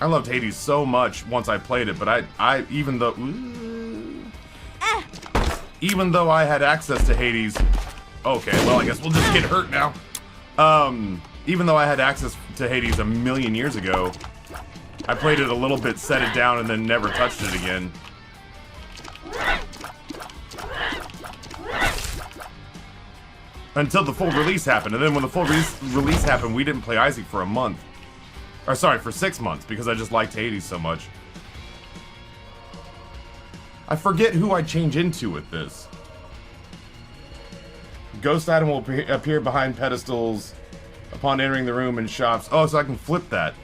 I loved Hades so much once I played it, but I even though I had access to Hades, okay, well I guess we'll just get hurt now. Even though I had access to Hades a million years ago, I played it a little bit, set it down, and then never touched it again. Until the full release happened, and then when the full release happened, we didn't play Isaac for a month. Or sorry, for 6 months, because I just liked Hades so much. I forget who I change into with this. Ghost item will appear behind pedestals upon entering the room and shops. Oh, so I can flip that.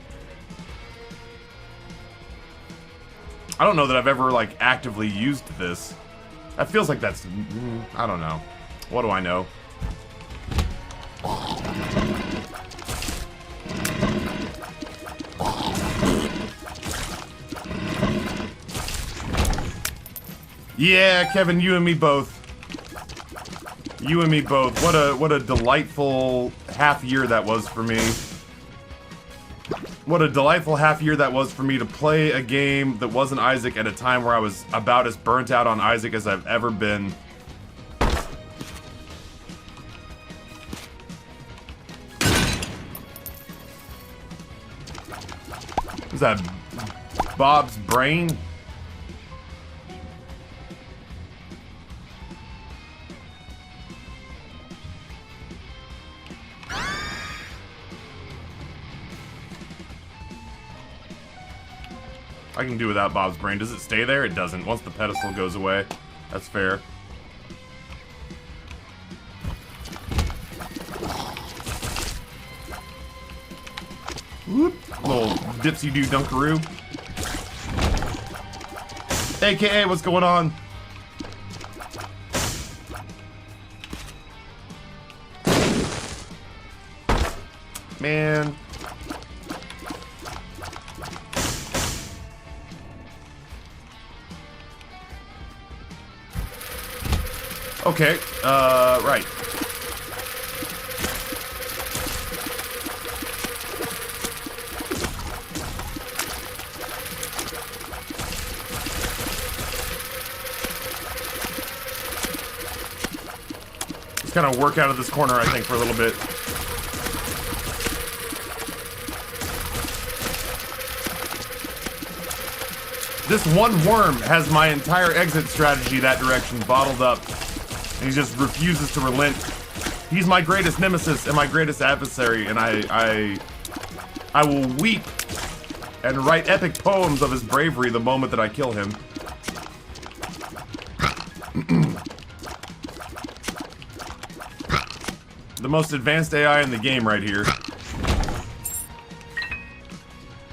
I don't know that I've ever, like, actively used this. That feels like that's... I don't know. What do I know? Yeah, Kevin, you and me both. You and me both. What a delightful half year that was for me. What a delightful half year that was for me to play a game that wasn't Isaac at a time where I was about as burnt out on Isaac as I've ever been. Is that Bob's brain? I can do without Bob's brain. Does it stay there? It doesn't. Once the pedestal goes away. That's fair. Whoop. Little dipsy-doo dunkaroo. AKA, what's going on? Man. Okay, right. Just kind of work out of this corner, I think, for a little bit. This one worm has my entire exit strategy that direction bottled up. And he just refuses to relent. He's my greatest nemesis and my greatest adversary, and I will weep and write epic poems of his bravery the moment that I kill him. The most advanced AI in the game right here. I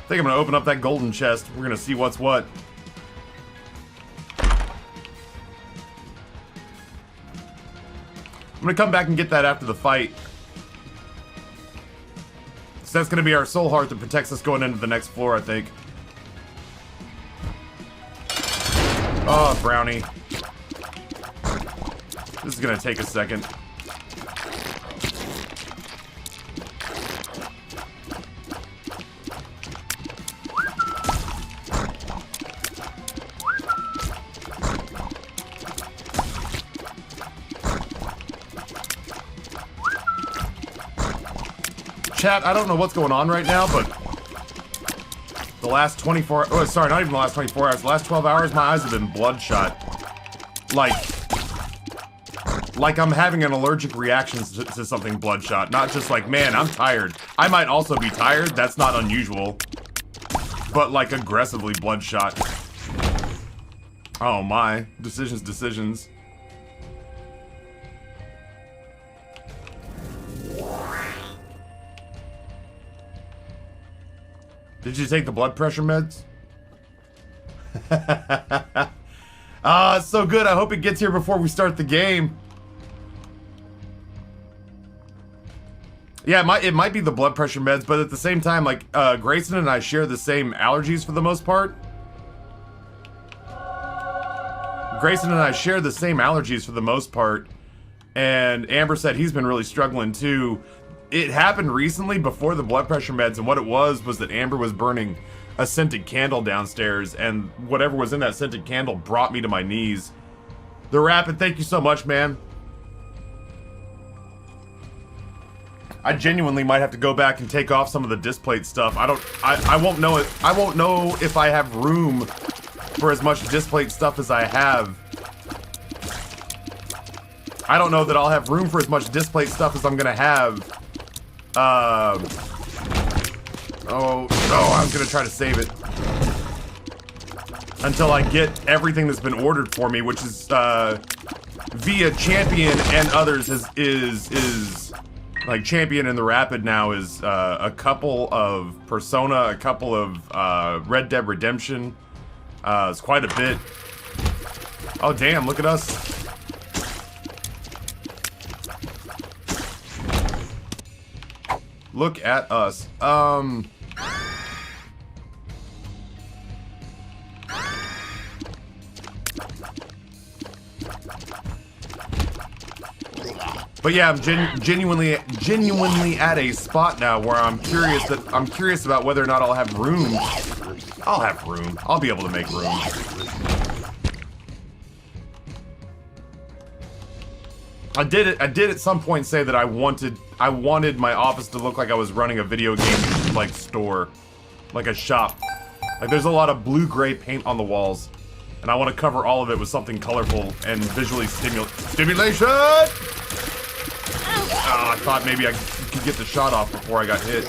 think I'm gonna open up that golden chest. We're gonna see what's what. I'm gonna come back and get that after the fight. So that's gonna be our soul heart that protects us going into the next floor, I think. Oh, brownie. This is gonna take a second. Chat, I don't know what's going on right now, but the last 24... Oh, sorry, not even the last 24 hours. The last 12 hours, my eyes have been bloodshot. Like I'm having an allergic reaction to something bloodshot. Not just like, man, I'm tired. I might also be tired. That's not unusual. But, like, aggressively bloodshot. Oh, my. Decisions. Did you take the blood pressure meds? Ah, it's so good. I hope it gets here before we start the game. Yeah, it might be the blood pressure meds, but at the same time, like, Grayson and I share the same allergies for the most part. Grayson and I share the same allergies for the most part. And Amber said he's been really struggling too. It happened recently before the blood pressure meds, and what it was that Amber was burning a scented candle downstairs, and whatever was in that scented candle brought me to my knees. The Rapid, thank you so much, man. I genuinely might have to go back and take off some of the displate stuff. I won't know it. I won't know if I have room for as much displate stuff as I have. I don't know that I'll have room for as much displate stuff as I'm gonna have. I was gonna try to save it until I get everything that's been ordered for me, which is via Champion and others is like Champion and the Rapid now is a couple of Persona, a couple of Red Dead Redemption. It's quite a bit. Oh damn! Look at us. Look at us. But yeah, I'm genuinely at a spot now where I'm curious about whether or not I'll have room. I'll have room. I'll be able to make room. I did at some point say that I wanted my office to look like I was running a video game like store, like a shop. Like there's a lot of blue-gray paint on the walls, and I want to cover all of it with something colorful and visually stimulation. Oh, I thought maybe I could get the shot off before I got hit.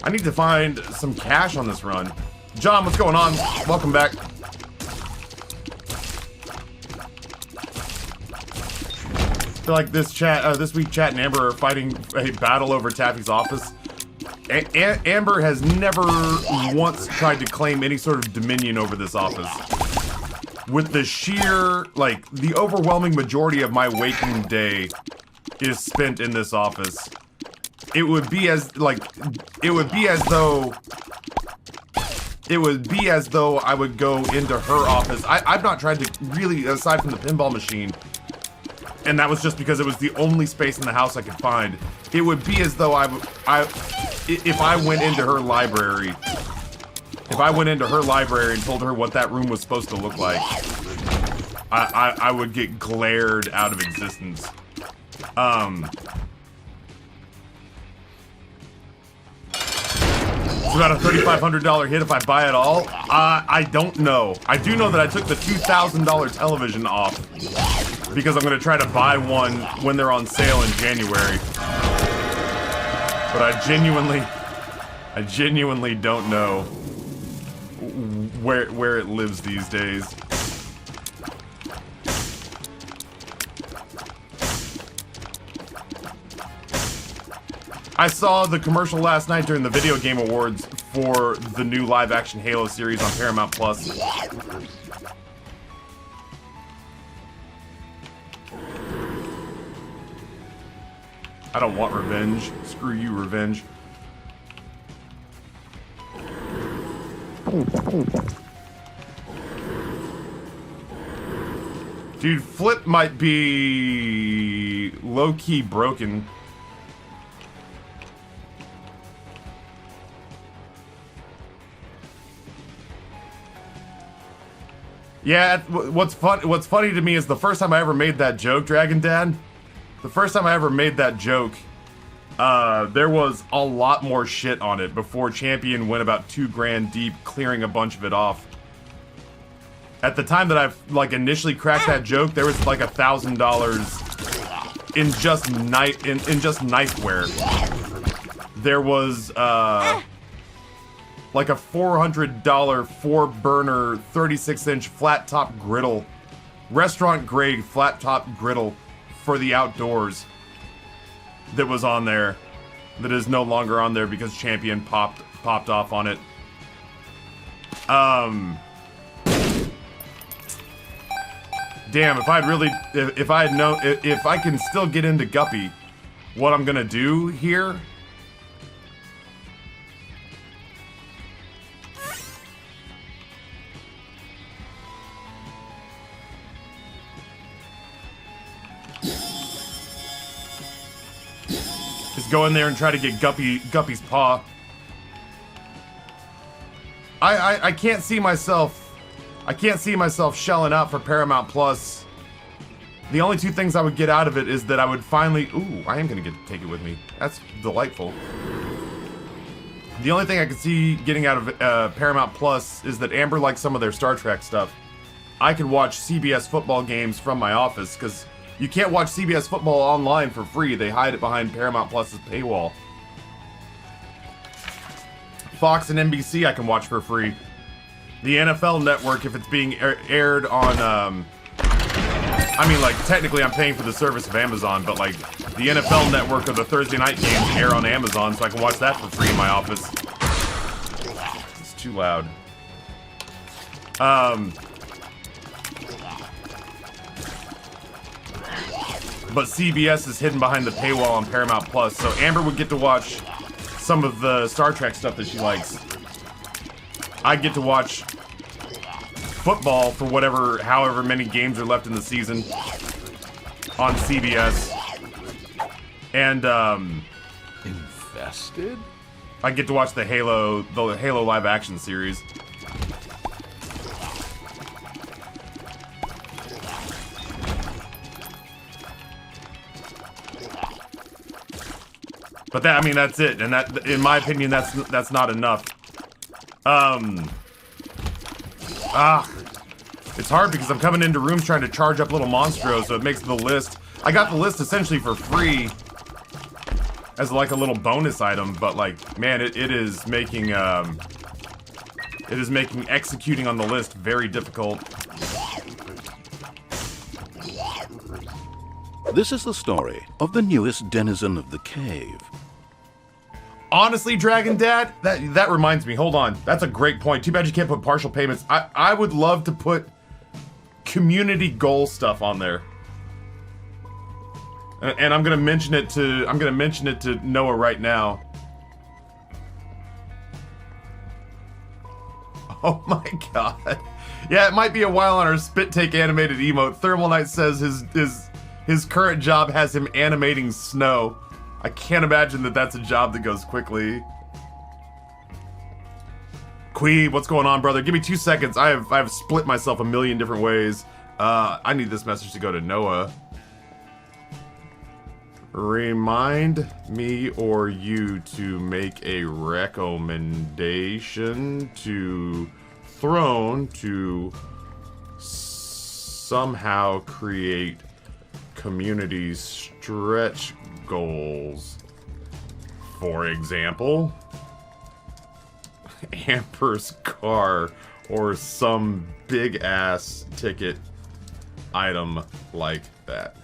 I need to find some cash on this run. John, what's going on? Welcome back. I feel like this week Chat and Amber are fighting a battle over Taffy's office. Amber has never once tried to claim any sort of dominion over this office. With the sheer, like, the overwhelming majority of my waking day is spent in this office. It would be as though I would go into her office. I've not tried to really, aside from the pinball machine, and that was just because it was the only space in the house I could find. It would be as though if I went into her library, and told her what that room was supposed to look like, I would get glared out of existence. It's about a $3,500 hit if I buy it all. I don't know. I do know that I took the $2,000 television off because I'm gonna try to buy one when they're on sale in January. But I genuinely don't know where it lives these days. I saw the commercial last night during the Video Game Awards for the new live-action Halo series on Paramount Plus. I don't want revenge. Screw you, revenge. Dude, Flip might be low-key broken. Yeah, what's funny to me is the first time I ever made that joke, Dragon Dad. The first time I ever made that joke, there was a lot more shit on it before Champion went about $2 grand deep, clearing a bunch of it off. At the time that I've like initially cracked that joke, there was like $1,000 in just knifeware. There was like a $400 4-burner 36-inch flat top griddle, restaurant grade flat top griddle for the outdoors that was on there, that is no longer on there because Champion popped off on it. Damn, if I had known, if I can still get into Guppy, what I'm gonna do here just go in there and try to get Guppy's paw. I can't see myself. I can't see myself shelling out for Paramount Plus. The only two things I would get out of it is that I would finally... Ooh, I am going to take it with me. That's delightful. The only thing I could see getting out of Paramount Plus is that Amber likes some of their Star Trek stuff. I could watch CBS football games from my office, because you can't watch CBS football online for free. They hide it behind Paramount Plus's paywall. Fox and NBC I can watch for free. The NFL Network, if it's being aired on... I mean, like, technically I'm paying for the service of Amazon, but, like, the NFL Network or the Thursday night games air on Amazon, so I can watch that for free in my office. It's too loud. But CBS is hidden behind the paywall on Paramount Plus, so Amber would get to watch some of the Star Trek stuff that she likes. I get to watch football for however many games are left in the season on CBS. And Infested? I get to watch the Halo live action series. But that, I mean, that's it, and that, in my opinion, that's not enough. It's hard because I'm coming into rooms trying to charge up little monstros, so it makes the list. I got the list essentially for free as like a little bonus item, but like, man, it is making executing on the list very difficult. This is the story of the newest denizen of the cave. Honestly, Dragon Dad, that reminds me, hold on. That's a great point. Too bad you can't put partial payments. I would love to put community goal stuff on there. And I'm gonna mention it to Noah right now. Oh my god. Yeah, it might be a while on our Spit Take animated emote. Thermal Knight says his current job has him animating snow. I can't imagine that that's a job that goes quickly. Queeb, what's going on, brother? Give me 2 seconds. I have split myself a million different ways. I need this message to go to Noah. Remind me or you to make a recommendation to Throne to somehow create community stretch goals. For example, Amber's car or some big ass ticket item like that.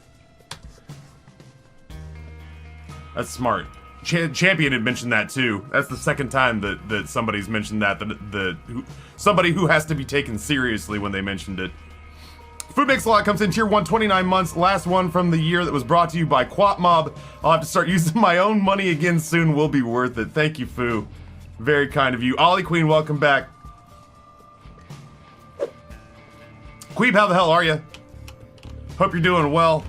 That's smart. Champion had mentioned that too. That's the second time that somebody's mentioned that. Somebody who has to be taken seriously when they mentioned it. Food Makes a Lot comes in tier 1, 29 months. Last one from the year that was brought to you by Quap Mob. I'll have to start using my own money again soon. Will be worth it. Thank you, Foo. Very kind of you. Ollie Queen, welcome back. Queeb, how the hell are you? Hope you're doing well.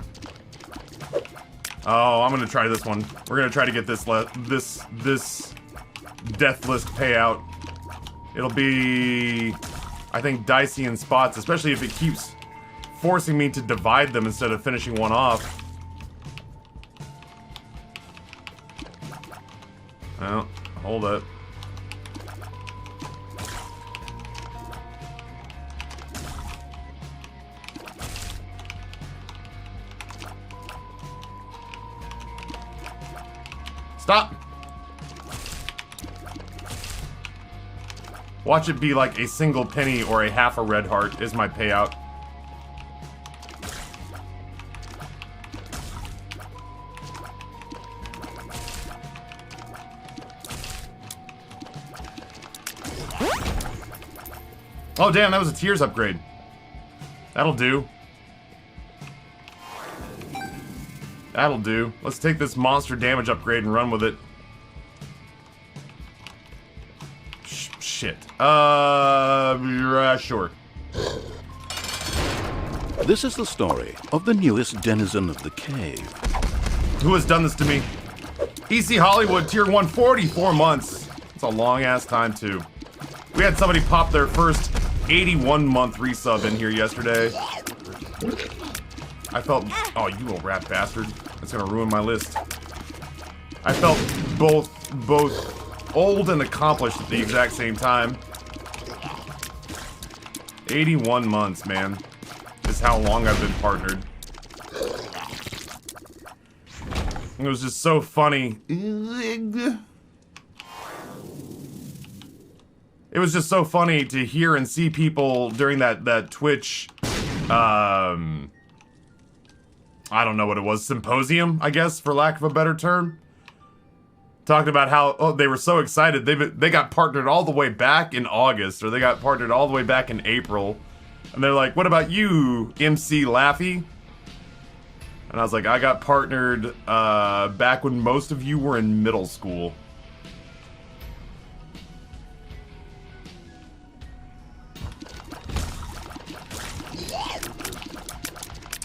Oh, I'm gonna try this one. We're gonna try to get this death list payout. It'll be, I think, dicey in spots, especially if it keeps forcing me to divide them instead of finishing one off. Oh, hold up. Stop! Watch it be like a single penny or a half a red heart is my payout. Oh damn, that was a Tears upgrade. That'll do. That'll do. Let's take this monster damage upgrade and run with it. Shit. Sure. This is the story of the newest denizen of the cave. Who has done this to me? EC Hollywood tier 1, 44 months. It's a long ass time too. We had somebody pop their first 81-month resub in here yesterday. I felt, oh, you little rat bastard. That's gonna ruin my list. I felt both old and accomplished at the exact same time. 81 months, man, is how long I've been partnered. It was just so funny. It was just so funny to hear and see people during that Twitch, I don't know what it was, symposium, I guess, for lack of a better term. Talking about how they were so excited. They got partnered all the way back in August, or they got partnered all the way back in April. And they're like, what about you, MC Laffy? And I was like, I got partnered back when most of you were in middle school.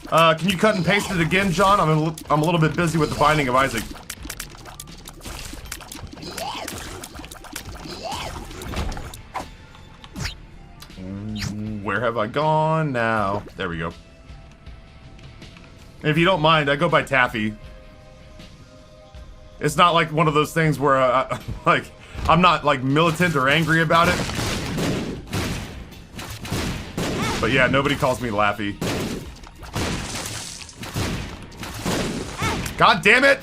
Can you cut and paste it again, John? I'm a little bit busy with the Binding of Isaac. Where have I gone now? There we go. If you don't mind, I go by Taffy. It's not like one of those things where, like, I'm not, like, militant or angry about it. But yeah, nobody calls me Laffy. God damn it!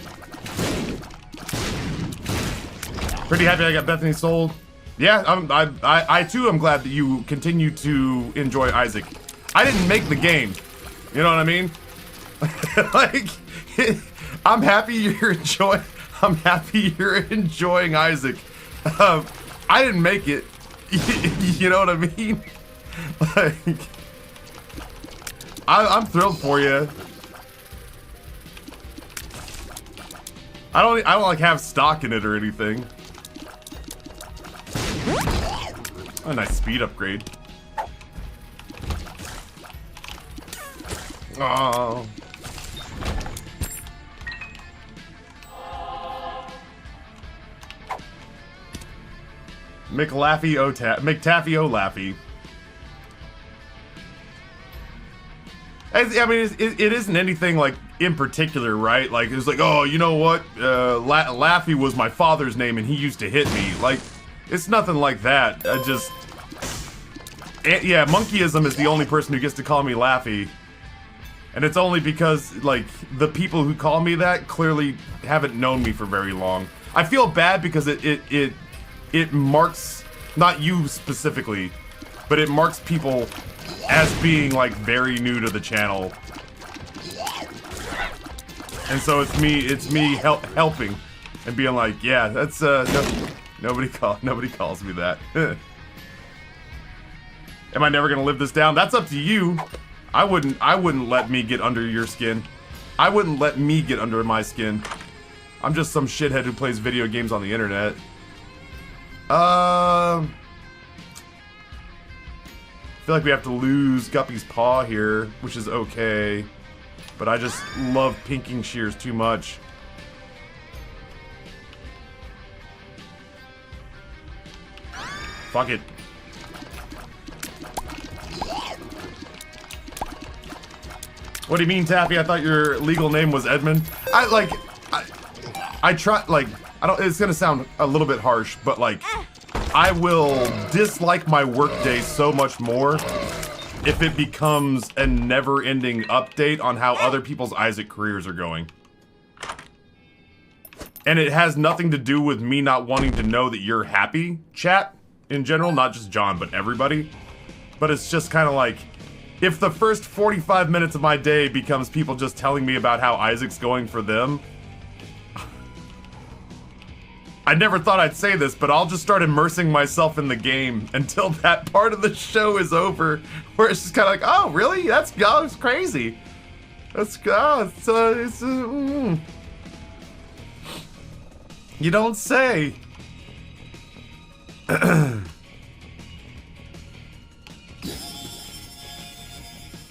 Pretty happy I got Bethany sold. Yeah, I too am glad that you continue to enjoy Isaac. I didn't make the game. You know what I mean? Like, I'm happy you're enjoying Isaac. I didn't make it. You know what I mean? Like, I'm thrilled for you. I don't like have stock in it or anything. A nice speed upgrade. Oh. McLaffy McTaffy O'Laffy. I mean, it isn't anything like in particular, right? Like, it's like, oh, you know what? Laffy was my father's name and he used to hit me. Like, it's nothing like that. I just... yeah, Monkeyism is the only person who gets to call me Laffy. And it's only because, like, the people who call me that clearly haven't known me for very long. I feel bad because it marks, not you specifically, but it marks people as being, like, very new to the channel. And so it's me helping and being like, yeah, that's, nobody calls me that. Am I never gonna live this down? That's up to you. I wouldn't let me get under your skin. I wouldn't let me get under my skin. I'm just some shithead who plays video games on the internet. I feel like we have to lose Guppy's paw here, which is okay. But I just love pinking shears too much. Fuck it. What do you mean, Taffy? I thought your legal name was Edmund. I try, like, it's gonna sound a little bit harsh, but like, I will dislike my workday so much more if it becomes a never-ending update on how other people's Isaac careers are going. And it has nothing to do with me not wanting to know that you're happy, chat, in general, not just John, but everybody. But it's just kind of like, if the first 45 minutes of my day becomes people just telling me about how Isaac's going for them, I never thought I'd say this, but I'll just start immersing myself in the game until that part of the show is over, where it's just kind of like, oh, really? That's crazy. You don't say.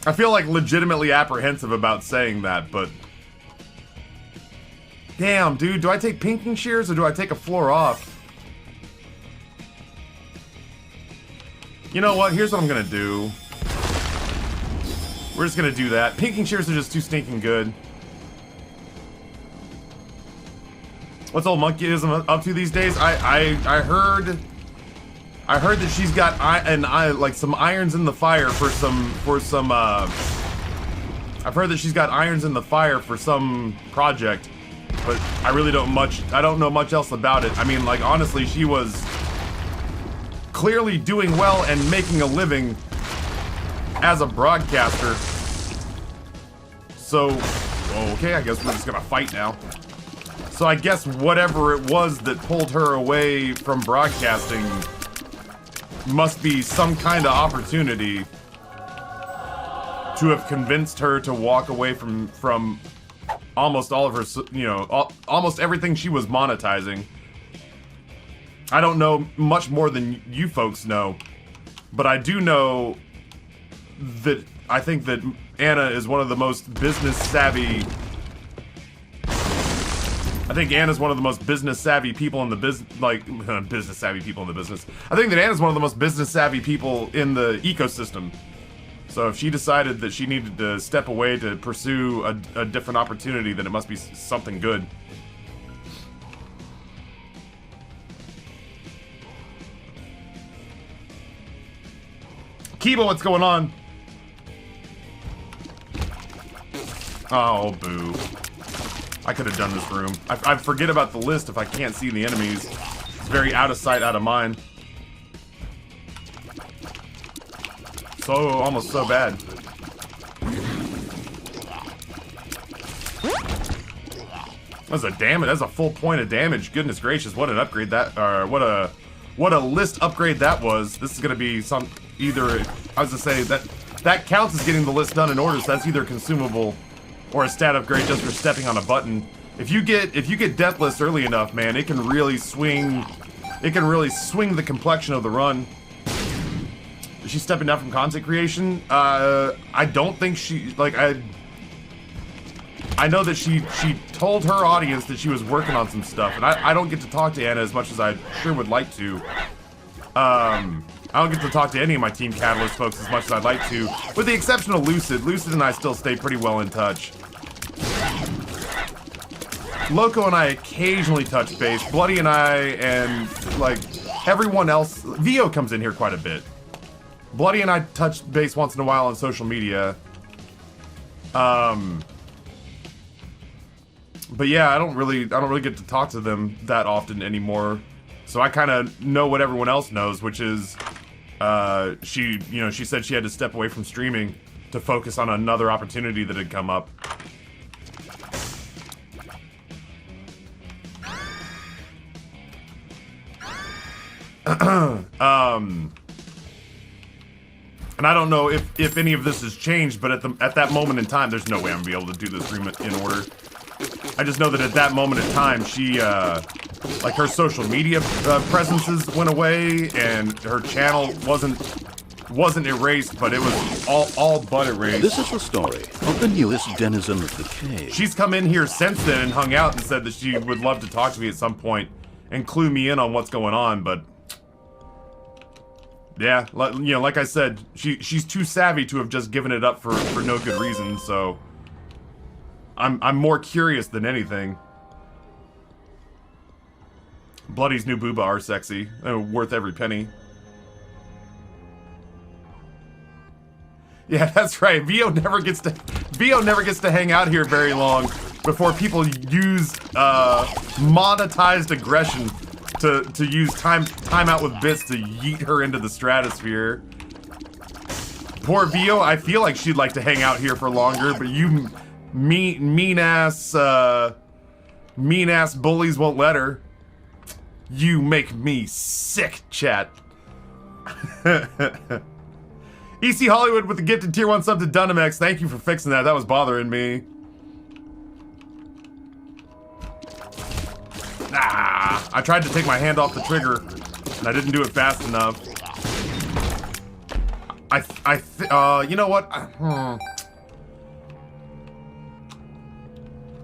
I feel like legitimately apprehensive about saying that, but Damn, dude, do I take pinking shears or do I take a floor off? You know what? Here's what I'm gonna do. We're just gonna do that. Pinking shears are just too stinking good. What's old monkeyism up to these days? I heard that she's got like some irons in the fire for some I've heard that she's got irons in the fire for some project, but I don't know much else about it. I mean, like, honestly, she was clearly doing well and making a living as a broadcaster. So, okay, I guess we're just gonna fight now. So I guess whatever it was that pulled her away from broadcasting must be some kind of opportunity to have convinced her to walk away from almost all of her, you know, almost everything she was monetizing. I don't know much more than you folks know, but I do know that I think that Anna is one of the most business savvy. I think Anna's one of the most business savvy people in the business savvy people in the business. I think that Anna's one of the most business savvy people in the ecosystem. So if she decided that she needed to step away to pursue a different opportunity, then it must be something good. Kiba, what's going on? Oh, boo. I could have done this room. I forget about the list if I can't see the enemies. It's very out of sight, out of mind. So, almost so bad. That's a damage. That's a full point of damage. Goodness gracious, what an upgrade that, what a list upgrade that was. This is gonna be some, either, I was gonna say, that counts as getting the list done in order, so that's either consumable or a stat upgrade just for stepping on a button. If you get death list early enough, man, it can really swing the complexion of the run. Is she stepping down from content creation? I don't think she, like, I know that she told her audience that she was working on some stuff, and I don't get to talk to Anna as much as I sure would like to. I don't get to talk to any of my Team Catalyst folks as much as I'd like to, with the exception of Lucid. Lucid and I still stay pretty well in touch. Loco and I occasionally touch base. Bloody and I and, like, everyone else. Vio comes in here quite a bit. Bloody and I touch base once in a while on social media. But yeah, I don't really get to talk to them that often anymore. So I kind of know what everyone else knows, which is, she said she had to step away from streaming to focus on another opportunity that had come up. And I don't know if any of this has changed, but at that moment in time, there's no way I'm gonna be able to do this room in order. I just know that at that moment in time, she, like, her social media presences went away, and her channel wasn't erased, but it was all but erased. This is the story of the newest denizen of the cave. She's come in here since then and hung out and said that she would love to talk to me at some point and clue me in on what's going on, but yeah, like I said, she's too savvy to have just given it up for no good reason, so I'm more curious than anything. Bloody's new booba are sexy. Worth every penny. Yeah, that's right. Vio never gets to hang out here very long before people use monetized aggression to use time out with bits to yeet her into the stratosphere. Poor Vio, I feel like she'd like to hang out here for longer, but you mean ass bullies won't let her. You make me sick, chat. EC Hollywood with the gifted tier 1 sub to Dunimex. Thank you for fixing that. That was bothering me. Ah, I tried to take my hand off the trigger, and I didn't do it fast enough. you know what?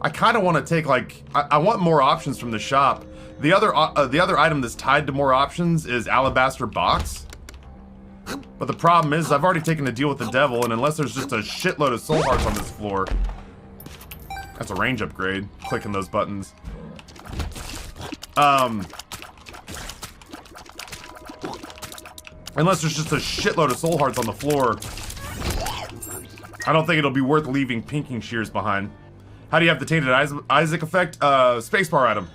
I kind of want to take, like, I want more options from the shop. The other item that's tied to more options is Alabaster Box. But the problem is, I've already taken a deal with the devil, and unless there's just a shitload of soul hearts on this floor... That's a range upgrade, clicking those buttons. Unless there's just a shitload of soul hearts on the floor, I don't think it'll be worth leaving pinking shears behind. How do you have the Tainted Isaac effect? Spacebar item.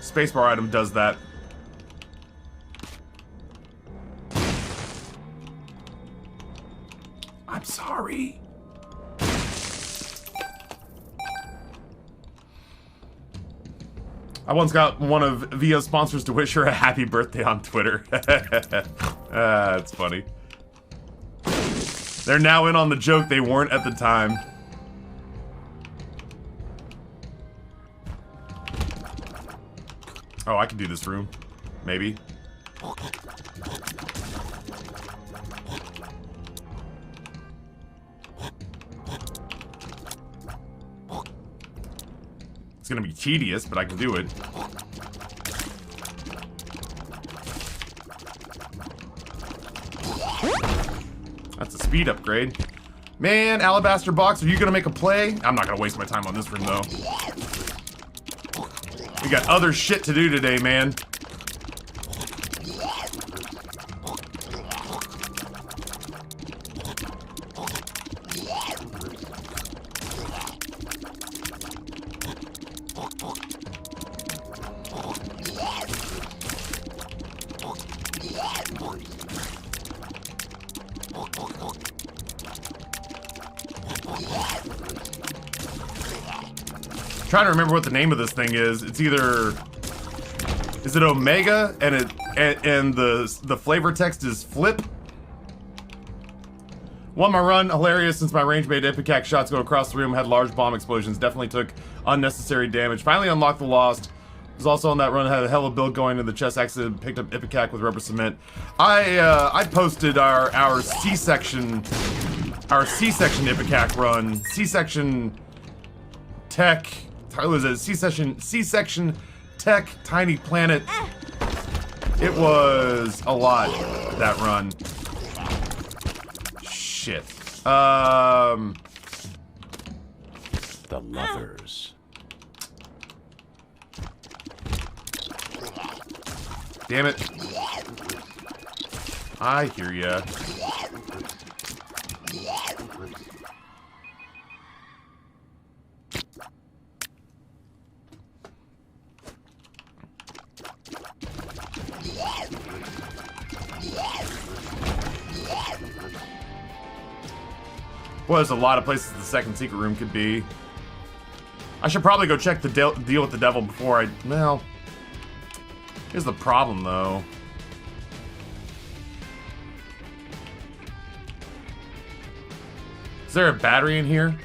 Spacebar item does that. I'm sorry. I once got one of Via's sponsors to wish her a happy birthday on Twitter. That's funny. They're now in on the joke they weren't at the time. Oh, I can do this room. Maybe. It's gonna be tedious, but I can do it. That's a speed upgrade. Man, Alabaster Box, are you gonna make a play? I'm not gonna waste my time on this room, though. We got other shit to do today, man. Trying to remember what the name of this thing is. It's either, is it Omega and the flavor text is Flip? Won my run, hilarious since my range-made Ipecac shots go across the room, had large bomb explosions, definitely took unnecessary damage. Finally unlocked the Lost. Was also on that run, had a hell of a build going to the chest accident, picked up Ipecac with rubber cement. I posted our C-section Ipecac run, C-section tech. It was a C-section tech tiny planet. It was a lot, that run. Shit. The lovers. Damn it. I hear ya. Well, there's a lot of places the second secret room could be. I should probably go check the deal with the devil before I... Well... Here's the problem, though. Is there a battery in here?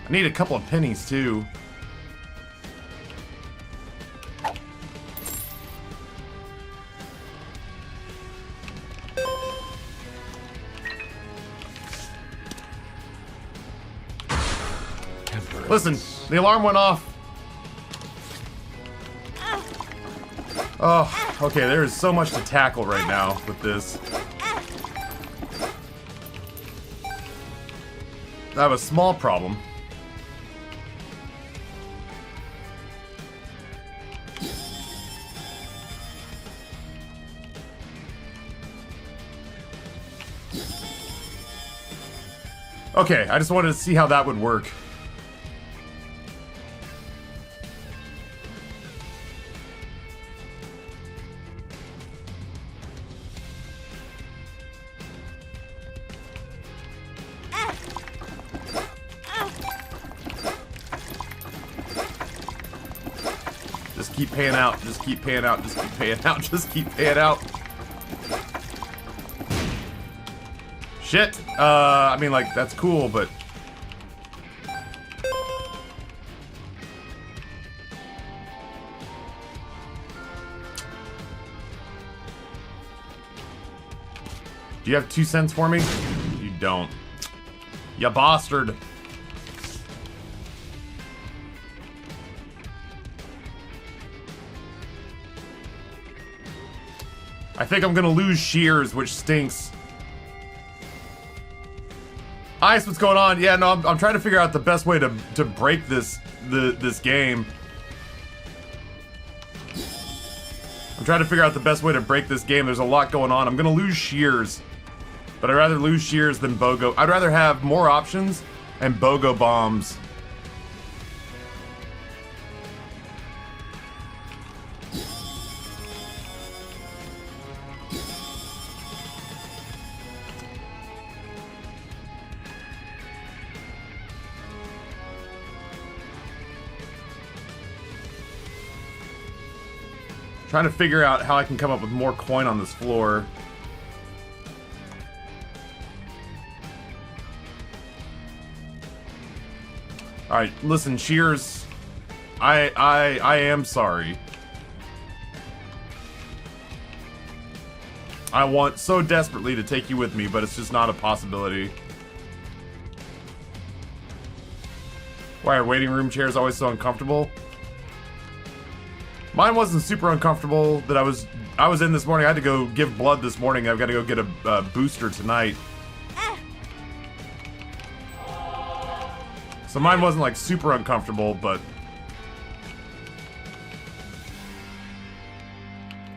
I need a couple of pennies, too. Listen, the alarm went off. Oh, okay, there is so much to tackle right now with this. I have a small problem. Okay, I just wanted to see how that would work. Just keep paying out, just keep paying out, just keep paying out, just keep paying out. Shit! I mean, like, that's cool, but... Do you have 2 cents for me? You don't. Ya bastard. I think I'm gonna lose Shears, which stinks. Ice, what's going on? Yeah, no, I'm trying to figure out the best way to break this game. I'm trying to figure out the best way to break this game. There's a lot going on. I'm gonna lose Shears, but I'd rather lose Shears than BOGO. I'd rather have more options and BOGO bombs. Trying to figure out how I can come up with more coin on this floor. Alright, listen, Shears. I am sorry. I want so desperately to take you with me, but it's just not a possibility. Why are waiting room chairs always so uncomfortable? Mine wasn't super uncomfortable that I was in this morning. I had to go give blood this morning. I've got to go get a booster tonight. So mine wasn't like super uncomfortable, but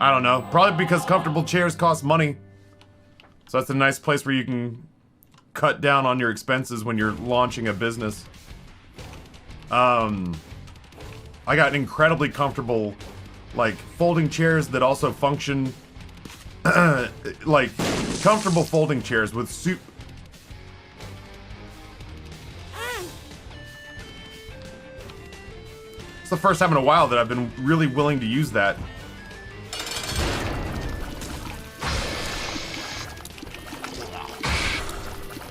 I don't know. Probably because comfortable chairs cost money. So that's a nice place where you can cut down on your expenses when you're launching a business. I got incredibly comfortable, like, folding chairs that also function, like, comfortable folding chairs with soup. It's the first time in a while that I've been really willing to use that.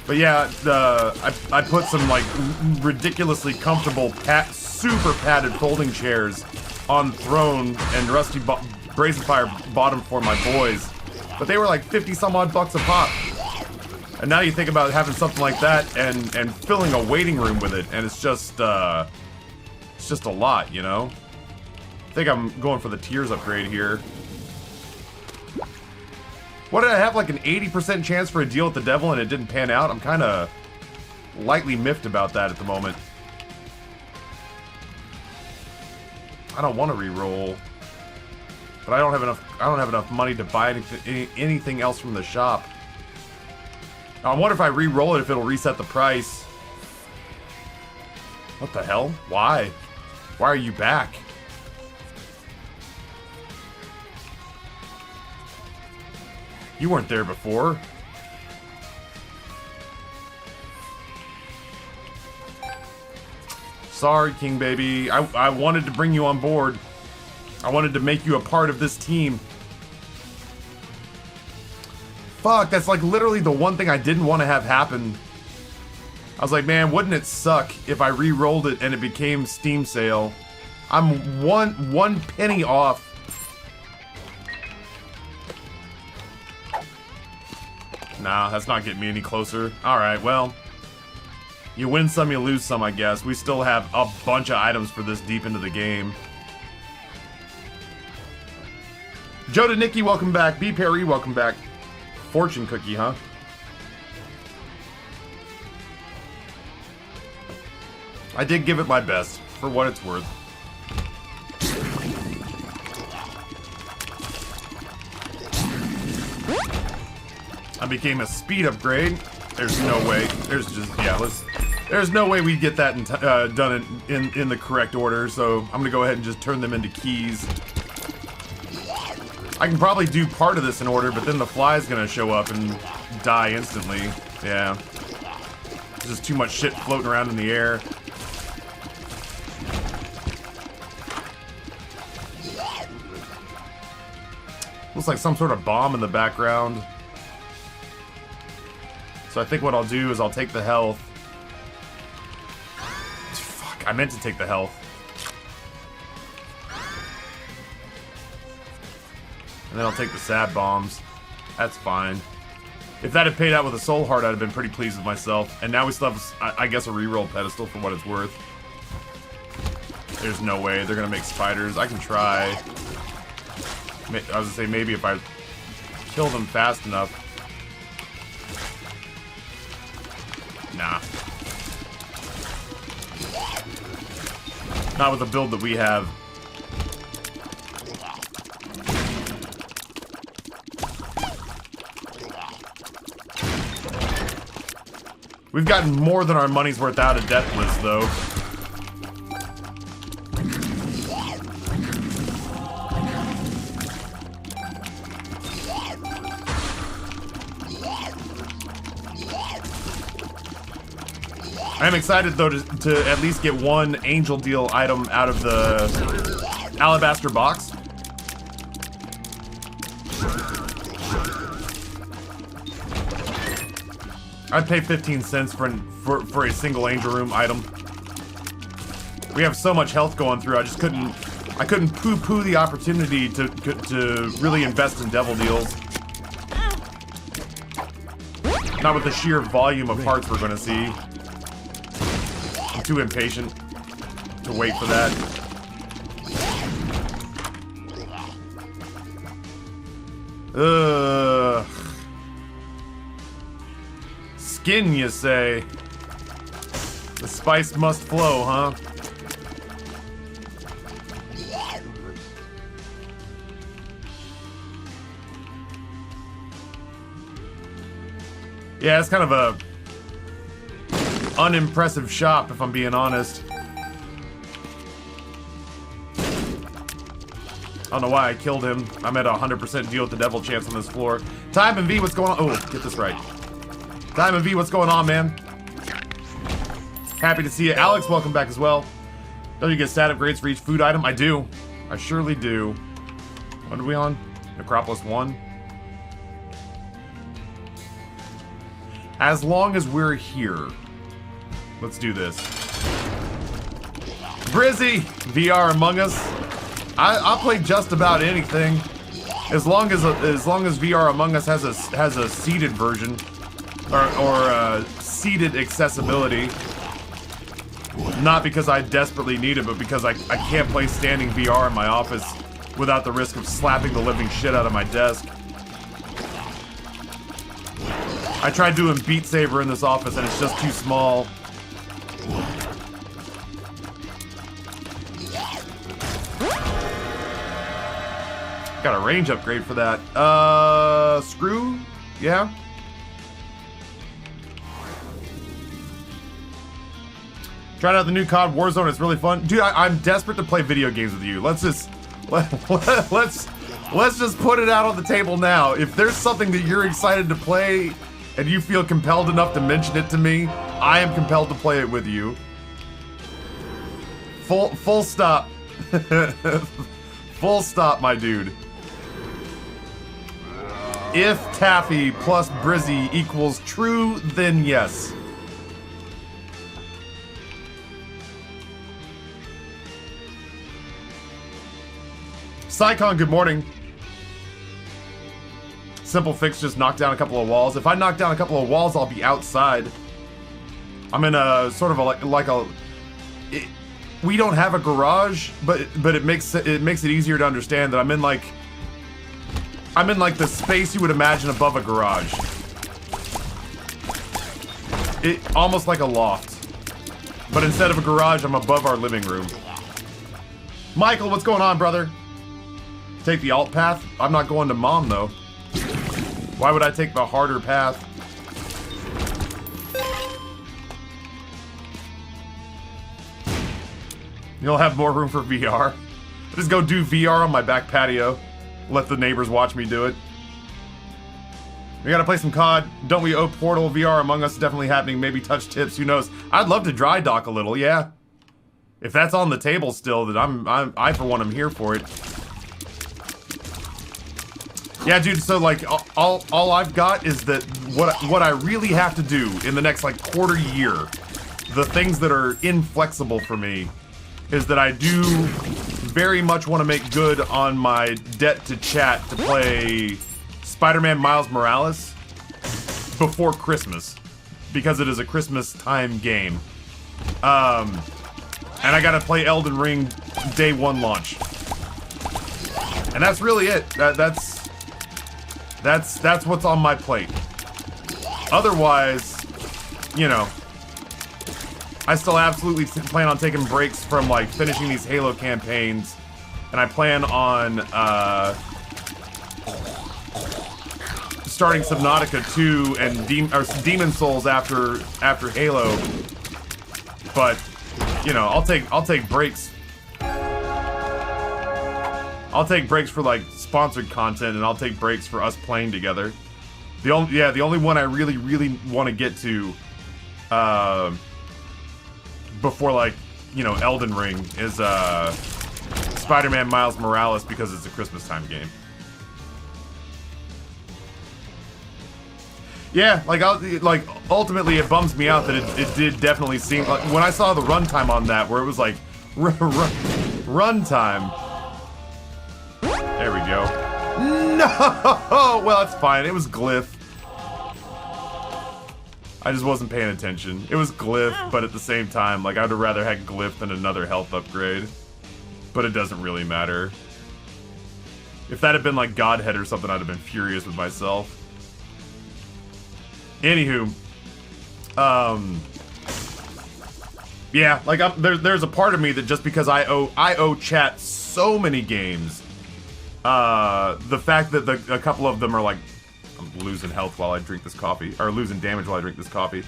But yeah, I put some, like, ridiculously comfortable super padded folding chairs on Throne and Rusty Brazen Fire bought them for my boys, but they were like 50 some odd bucks a pop. And now you think about having something like that and filling a waiting room with it, and it's just a lot, you know. I think I'm going for the tiers upgrade here. What did I have, like an 80% chance for a deal with the devil and it didn't pan out? I'm kind of lightly miffed about that at the moment. I don't want to re-roll, but I don't have enough money to buy anything else from the shop. I wonder if I re-roll it, if it'll reset the price. What the hell? Why? Why are you back? You weren't there before. Sorry, King Baby. I wanted to bring you on board. I wanted to make you a part of this team. Fuck, that's like literally the one thing I didn't want to have happen. I was like, man, wouldn't it suck if I re-rolled it and it became Steam sale? I'm one penny off. Nah, that's not getting me any closer. Alright, well. You win some, you lose some, I guess. We still have a bunch of items for this deep into the game. Joe to Nikki, welcome back. B. Perry, welcome back. Fortune cookie, huh? I did give it my best, for what it's worth. I became a speed upgrade. There's no way. There's just, yeah, there's no way we get that done in the correct order, so I'm gonna go ahead and just turn them into keys. I can probably do part of this in order, but then the fly's gonna show up and die instantly. Yeah. There's just too much shit floating around in the air. Looks like some sort of bomb in the background. So I think what I'll do is I'll take the health. Fuck, I meant to take the health. And then I'll take the sad bombs. That's fine. If that had paid out with a soul heart, I'd have been pretty pleased with myself. And now we still have, I guess, a reroll pedestal for what it's worth. There's no way they're gonna make spiders. I can try. I was gonna say, maybe if I kill them fast enough. Nah. Not with the build that we have. We've gotten more than our money's worth out of Deathless, though. I'm excited, though, to at least get one Angel Deal item out of the Alabaster box. I'd pay 15 cents for a single Angel Room item. We have so much health going through, I couldn't poo-poo the opportunity to really invest in Devil Deals. Not with the sheer volume of hearts we're gonna see. I'm too impatient to wait for that. Ugh. Skin, you say? The spice must flow, huh? Yeah, it's kind of a unimpressive shop, if I'm being honest. I don't know why I killed him. I'm at a 100% deal with the devil chance on this floor. Time and V, what's going on? Oh, get this right. Time and V, what's going on, man? Happy to see you. Alex, welcome back as well. Don't you get stat upgrades for each food item? I do. I surely do. What are we on? Necropolis 1? As long as we're here. Let's do this. Brizzy! VR Among Us. I'll play just about anything. As long as VR Among Us has a seated version. Or seated accessibility. Not because I desperately need it, but because I can't play standing VR in my office without the risk of slapping the living shit out of my desk. I tried doing Beat Saber in this office and it's just too small. Got a range upgrade for that. Screw? Yeah? Tried out the new COD Warzone, it's really fun. Dude, I'm desperate to play video games with you. Let's just put it out on the table now. If there's something that you're excited to play and you feel compelled enough to mention it to me, I am compelled to play it with you. Full stop. Full stop, my dude. If Taffy plus Brizzy equals true, then yes. Psycon, good morning. Simple fix, just knock down a couple of walls. If I knock down a couple of walls, I'll be outside. I'm in a sort of a we don't have a garage, but it makes it easier to understand that I'm in like the space you would imagine above a garage. It almost like a loft. But instead of a garage, I'm above our living room. Michael, what's going on, brother? Take the alt path? I'm not going to mom, though. Why would I take the harder path? You'll have more room for VR. Just go do VR on my back patio. Let the neighbors watch me do it. We gotta play some COD. Don't we owe Portal? VR Among Us is definitely happening. Maybe touch tips, who knows? I'd love to dry dock a little, yeah. If that's on the table still, then I for one am here for it. Yeah, dude, so like all I've got is that what I really have to do in the next like quarter year, the things that are inflexible for me, is that I do very much want to make good on my debt to chat to play Spider-Man Miles Morales. before Christmas, because it is a Christmas time game. And I gotta play Elden Ring day one launch. And that's really it. That's what's on my plate. Otherwise, you know, I still absolutely plan on taking breaks from like finishing these Halo campaigns, and I plan on starting Subnautica 2 and Demon Souls after Halo. But you know, I'll take breaks. I'll take breaks for like sponsored content, and I'll take breaks for us playing together. The only one I really want to get to before, like, you know, Elden Ring is Spider-Man Miles Morales, because it's a Christmas time game. Yeah, like ultimately it bums me out that it did definitely seem like, when I saw the runtime on that, where it was like runtime. There we go. No! Well, that's fine. It was Glyph. I just wasn't paying attention. It was Glyph, but at the same time, like, I'd have rather had Glyph than another health upgrade. But it doesn't really matter. If that had been like Godhead or something, I'd have been furious with myself. Anywho, yeah, like there's a part of me that just because I owe chat so many games, the fact that a couple of them are like, I'm losing health while I drink this coffee, or losing damage while I drink this coffee.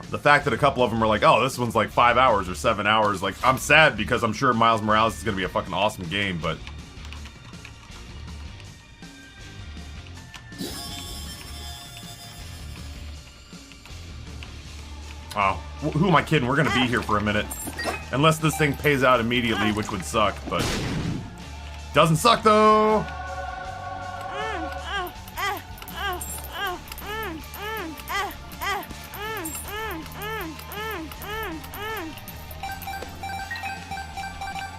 The fact that a couple of them are like, oh, this one's like 5 hours or 7 hours, like, I'm sad because I'm sure Miles Morales is gonna be a fucking awesome game, but. Oh, who am I kidding? We're gonna be here for a minute. Unless this thing pays out immediately, which would suck, but... Doesn't suck, though!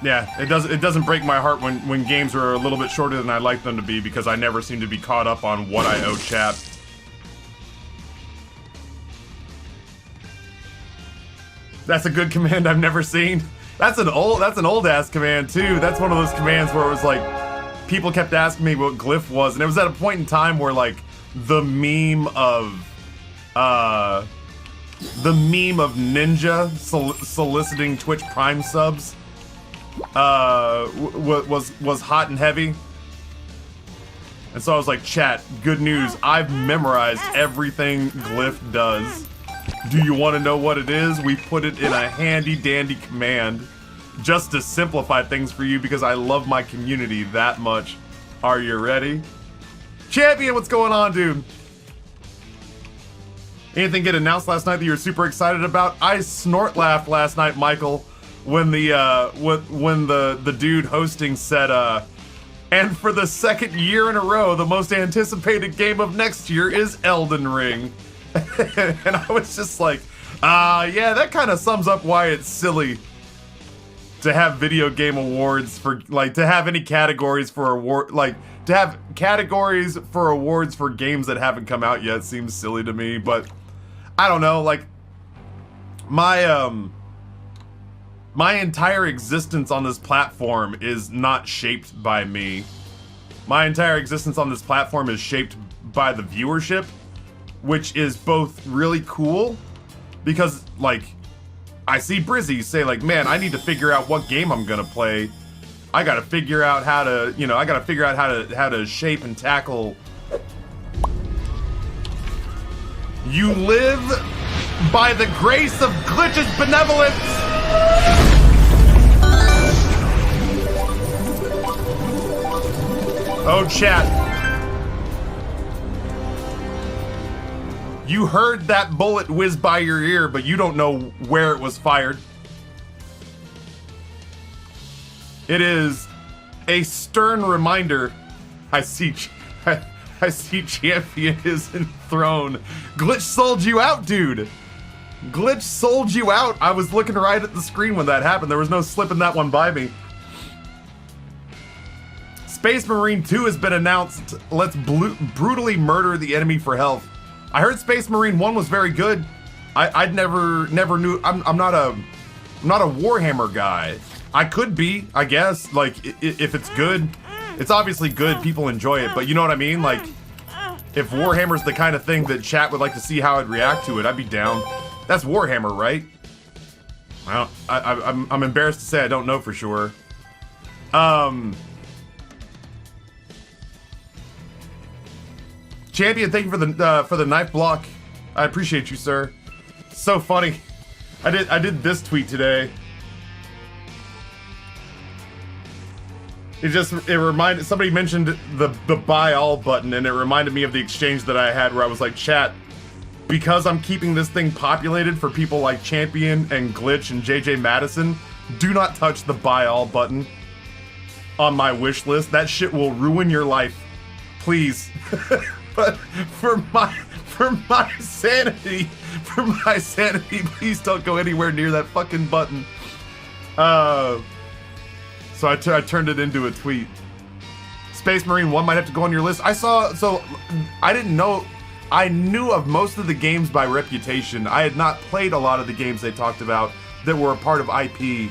Yeah, it doesn't break my heart when games are a little bit shorter than I'd like them to be, because I never seem to be caught up on what I owe chat. That's a good command I've never seen. That's an old ass command too. That's one of those commands where it was like, people kept asking me what Glyph was, and it was at a point in time where like the meme of Ninja soliciting Twitch Prime subs was hot and heavy. And so I was like, chat, good news, I've memorized everything Glyph does. Do you want to know what it is? We put it in a handy dandy command just to simplify things for you because I love my community that much. Are you ready? Champion, what's going on, dude? Anything get announced last night that you were super excited about? I snort laughed last night, Michael, when the dude hosting said, and for the second year in a row, the most anticipated game of next year is Elden Ring. And I was just like, yeah, that kind of sums up why it's silly to have video game awards for, like, to have any categories for award, like, to have categories for awards for games that haven't come out yet seems silly to me, but I don't know, like, my entire existence on this platform is not shaped by me. My entire existence on this platform is shaped by the viewership, which is both really cool, because, like, I see Brizzy say, like, man, I need to figure out what game I'm gonna play. I gotta figure out how to, you know, I gotta figure out how to shape and tackle. You live by the grace of Glitch's benevolence! Oh, chat. You heard that bullet whiz by your ear, but you don't know where it was fired. It is a stern reminder. I see Champion is enthroned. Glitch sold you out, dude. Glitch sold you out. I was looking right at the screen when that happened. There was no slipping that one by me. Space Marine 2 has been announced. Let's brutally murder the enemy for health. I heard Space Marine 1 was very good. I'd never knew. I'm not a Warhammer guy. I could be, I guess. Like, if it's good, it's obviously good. People enjoy it, but you know what I mean? Like, if Warhammer's the kind of thing that chat would like to see how I'd react to it, I'd be down. That's Warhammer, right? I'm embarrassed to say I don't know for sure. Champion, thank you for the knife block. I appreciate you, sir. So funny. I did this tweet today. It reminded, somebody mentioned the buy all button, and it reminded me of the exchange that I had where I was like, chat, because I'm keeping this thing populated for people like Champion and Glitch and JJ Madison, do not touch the buy all button on my wish list. That shit will ruin your life. Please. But for my sanity, please don't go anywhere near that fucking button. So I turned it into a tweet. Space Marine 1 might have to go on your list. I didn't know, I knew of most of the games by reputation. I had not played a lot of the games they talked about that were a part of IP.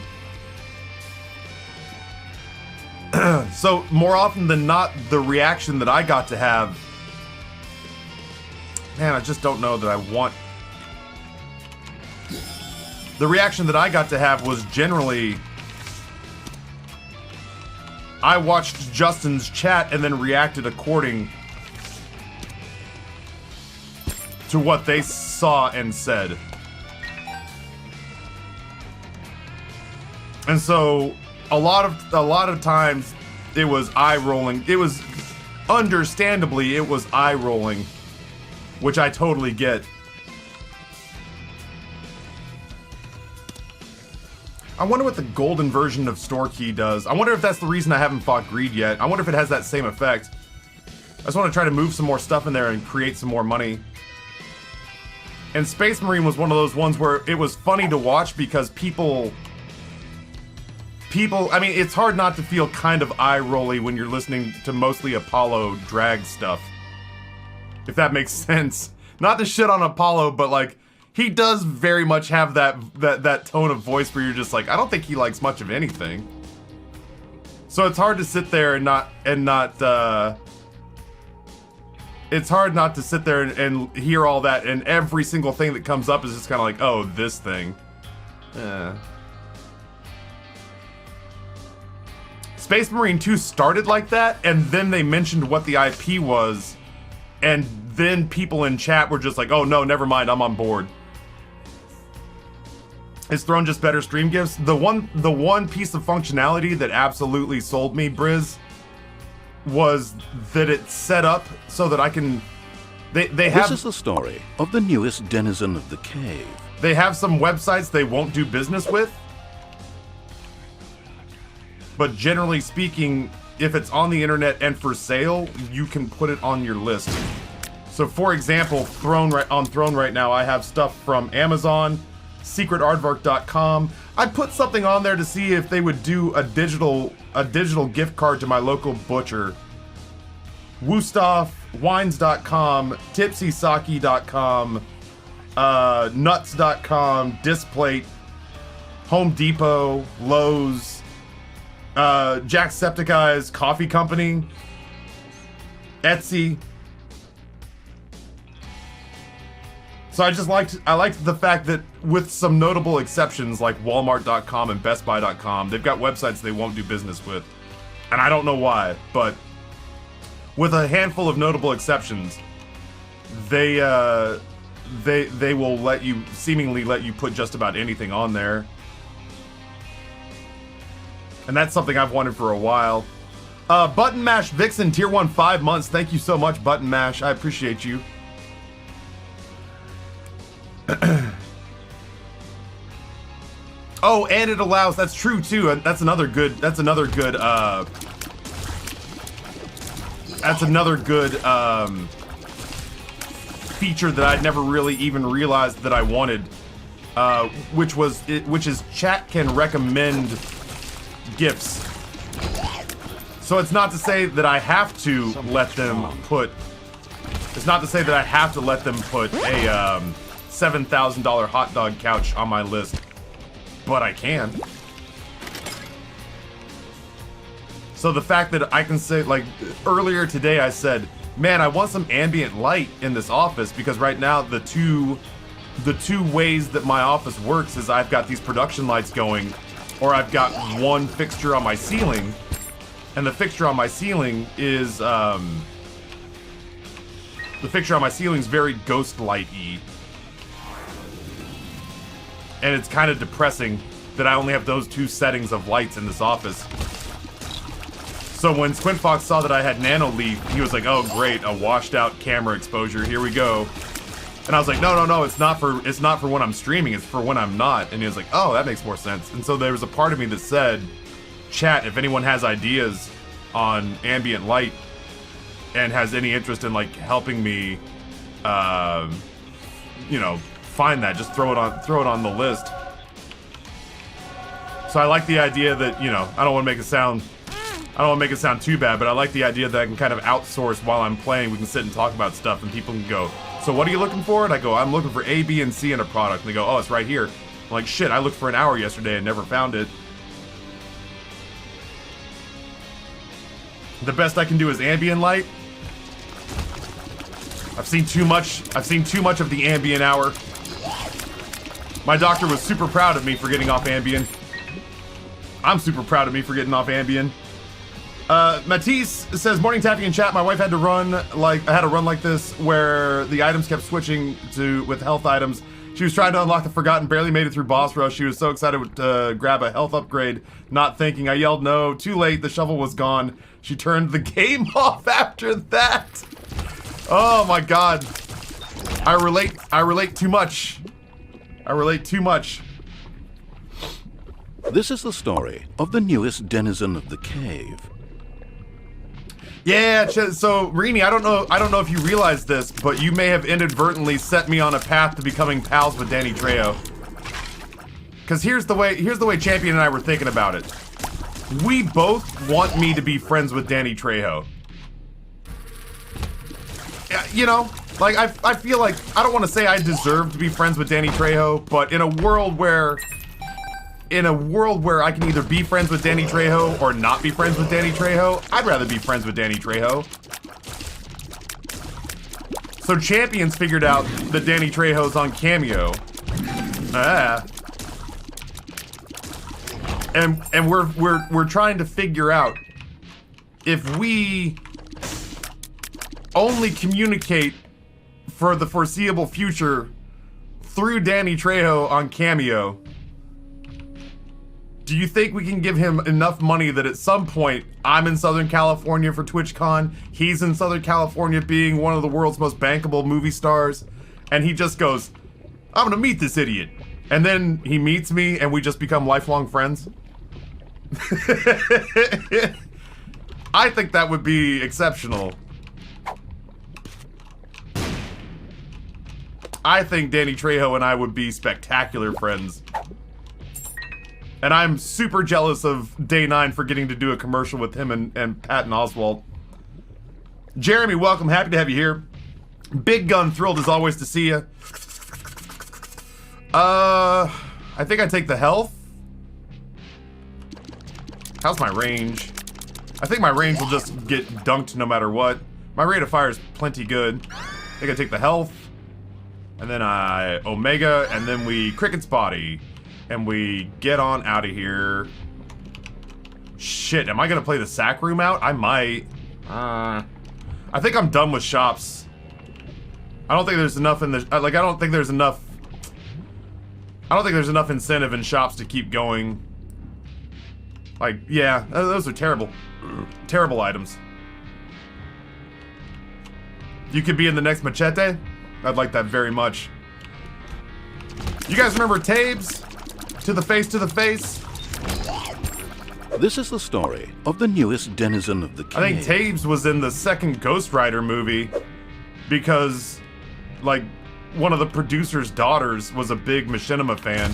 So more often than not, the reaction that I got to have, man, I just don't know that I want. The reaction that I got to have was generally, I watched Justin's chat and then reacted according to what they saw and said. And so a lot of times it was eye rolling. It was understandably it was eye rolling, which I totally get. I wonder what the golden version of Store Key does. I wonder if that's the reason I haven't fought Greed yet. I wonder if it has that same effect. I just want to try to move some more stuff in there and create some more money. And Space Marine was one of those ones where it was funny to watch because people, I mean, it's hard not to feel kind of eye-rolly when you're listening to mostly Apollo drag stuff. If that makes sense. Not to shit on Apollo, but like, he does very much have that tone of voice where you're just like, I don't think he likes much of anything. So it's hard to sit there and not it's hard not to sit there and hear all that, and every single thing that comes up is just kind of like, oh, this thing. Space Marine 2 started like that, and then they mentioned what the IP was, and then people in chat were just like, oh no, never mind, I'm on board. Is Throne just better stream gifts? The one piece of functionality that absolutely sold me, Briz, was that it's set up so that I can. They have. This is the story of the newest denizen of the cave. They have some websites they won't do business with, but generally speaking, if it's on the internet and for sale, you can put it on your list. So, for example, on Throne right now, I have stuff from Amazon, secretaardvark.com. I put something on there to see if they would do a digital gift card to my local butcher. Wusthof, wines.com, tipsysake.com, nuts.com, Displate, Home Depot, Lowe's, Jacksepticeye's Coffee Company, Etsy. So I liked the fact that with some notable exceptions like Walmart.com and BestBuy.com, they've got websites they won't do business with. And I don't know why, but with a handful of notable exceptions, they will seemingly let you put just about anything on there. And that's something I've wanted for a while. Button Mash Vixen, tier 1, 5 months. Thank you so much, Button Mash. I appreciate you. Oh, and it allows, that's true too. That's another good feature that I'd never really even realized that I wanted, which is chat can recommend gifts. So it's not to say that I have to let them put. It's not to say that I have to let them put a $7,000 hot dog couch on my list, but I can. So the fact that I can say, like, earlier today I said, man, I want some ambient light in this office, because right now the two ways that my office works is I've got these production lights going, or I've got one fixture on my ceiling, and the fixture on my ceiling is very ghost light-y. And it's kind of depressing that I only have those two settings of lights in this office. So when Squintfox saw that I had Nano Leaf, he was like, oh great, a washed out camera exposure, here we go. And I was like, no, it's not for when I'm streaming, it's for when I'm not. And he was like, oh, that makes more sense. And so there was a part of me that said, chat, if anyone has ideas on ambient light and has any interest in like helping me, you know, find that, just throw it on the list. So I like the idea that, you know, I don't want to make it sound too bad, but I like the idea that I can kind of outsource while I'm playing. We can sit and talk about stuff, and people can go, so what are you looking for? And I go, I'm looking for A, B, and C in a product. And they go, oh, it's right here. I'm like, shit, I looked for an hour yesterday and never found it. The best I can do is ambient light. I've seen too much of the Ambien hour. My doctor was super proud of me for getting off Ambien. I'm super proud of me for getting off Ambien. Matisse says, morning Taffy in chat. My wife had to run like this where the items kept switching with health items. She was trying to unlock the Forgotten, barely made it through boss rush. She was so excited to grab a health upgrade, not thinking. I yelled no, too late, the shovel was gone. She turned the game off after that. Oh my god. I relate too much. I relate too much. This is the story of the newest denizen of the cave. Yeah, so Rini, I don't know if you realize this, but you may have inadvertently set me on a path to becoming pals with Danny Trejo. Cause here's the way Champion and I were thinking about it. We both want me to be friends with Danny Trejo. You know, like I feel like, I don't want to say I deserve to be friends with Danny Trejo, but in a world where I can either be friends with Danny Trejo or not be friends with Danny Trejo, I'd rather be friends with Danny Trejo. So Champions figured out that Danny Trejo's on Cameo. And we're trying to figure out if we only communicate for the foreseeable future through Danny Trejo on Cameo. Do you think we can give him enough money that at some point I'm in Southern California for TwitchCon, he's in Southern California being one of the world's most bankable movie stars, and he just goes, I'm gonna meet this idiot. And then he meets me and we just become lifelong friends? I think that would be exceptional. I think Danny Trejo and I would be spectacular friends. And I'm super jealous of Day 9 for getting to do a commercial with him and Patton Oswalt. Jeremy, welcome. Happy to have you here. Big Gun, thrilled as always to see you. I think I take the health. How's my range? I think my range will just get dunked no matter what. My rate of fire is plenty good. I think I take the health. And then I Omega, and then we Cricket's Body. And we get on out of here. Shit, am I gonna play the sack room out? I might. I think I'm done with shops. I don't think there's enough in the, like, I don't think there's enough incentive in shops to keep going. Like, yeah, those are terrible. Terrible items. You could be in the next Machete? I'd like that very much. You guys remember Tabes? To the face, to the face. This is the story of the newest denizen of the cave. I think Tabes was in the second Ghost Rider movie because, like, one of the producer's daughters was a big Machinima fan.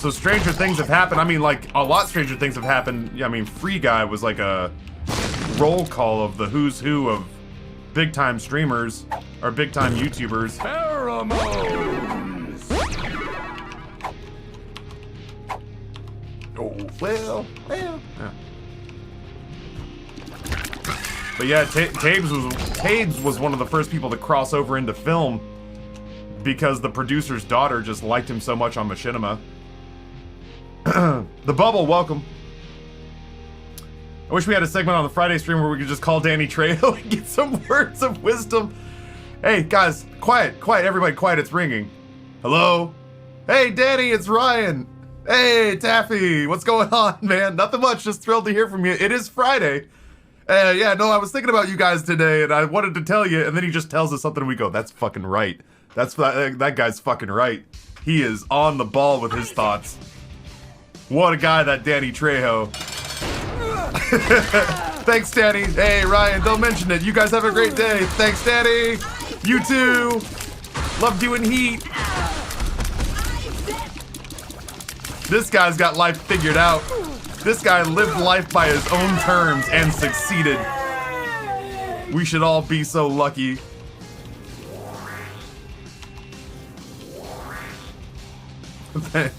So stranger things have happened. I mean, like, a lot stranger things have happened. Yeah, I mean, Free Guy was like a roll call of the who's who of big-time streamers, or big-time YouTubers. Pheromones! Oh, well. Yeah. But yeah, Tabes was one of the first people to cross over into film because the producer's daughter just liked him so much on Machinima. The Bubble, welcome. I wish we had a segment on the Friday stream where we could just call Danny Trejo and get some words of wisdom. Hey, guys, quiet, everybody quiet, it's ringing. Hello? Hey, Danny, it's Ryan. Hey, Taffy, what's going on, man? Nothing much, just thrilled to hear from you. It is Friday. Yeah, no, I was thinking about you guys today, and I wanted to tell you, and then he just tells us something, and we go, that's fucking right. That guy's fucking right. He is on the ball with his thoughts. What a guy, that Danny Trejo. Thanks, Danny. Hey, Ryan, don't mention it. You guys have a great day. Thanks, Danny. You too. Love doing Heat. This guy's got life figured out. This guy lived life by his own terms and succeeded. We should all be so lucky.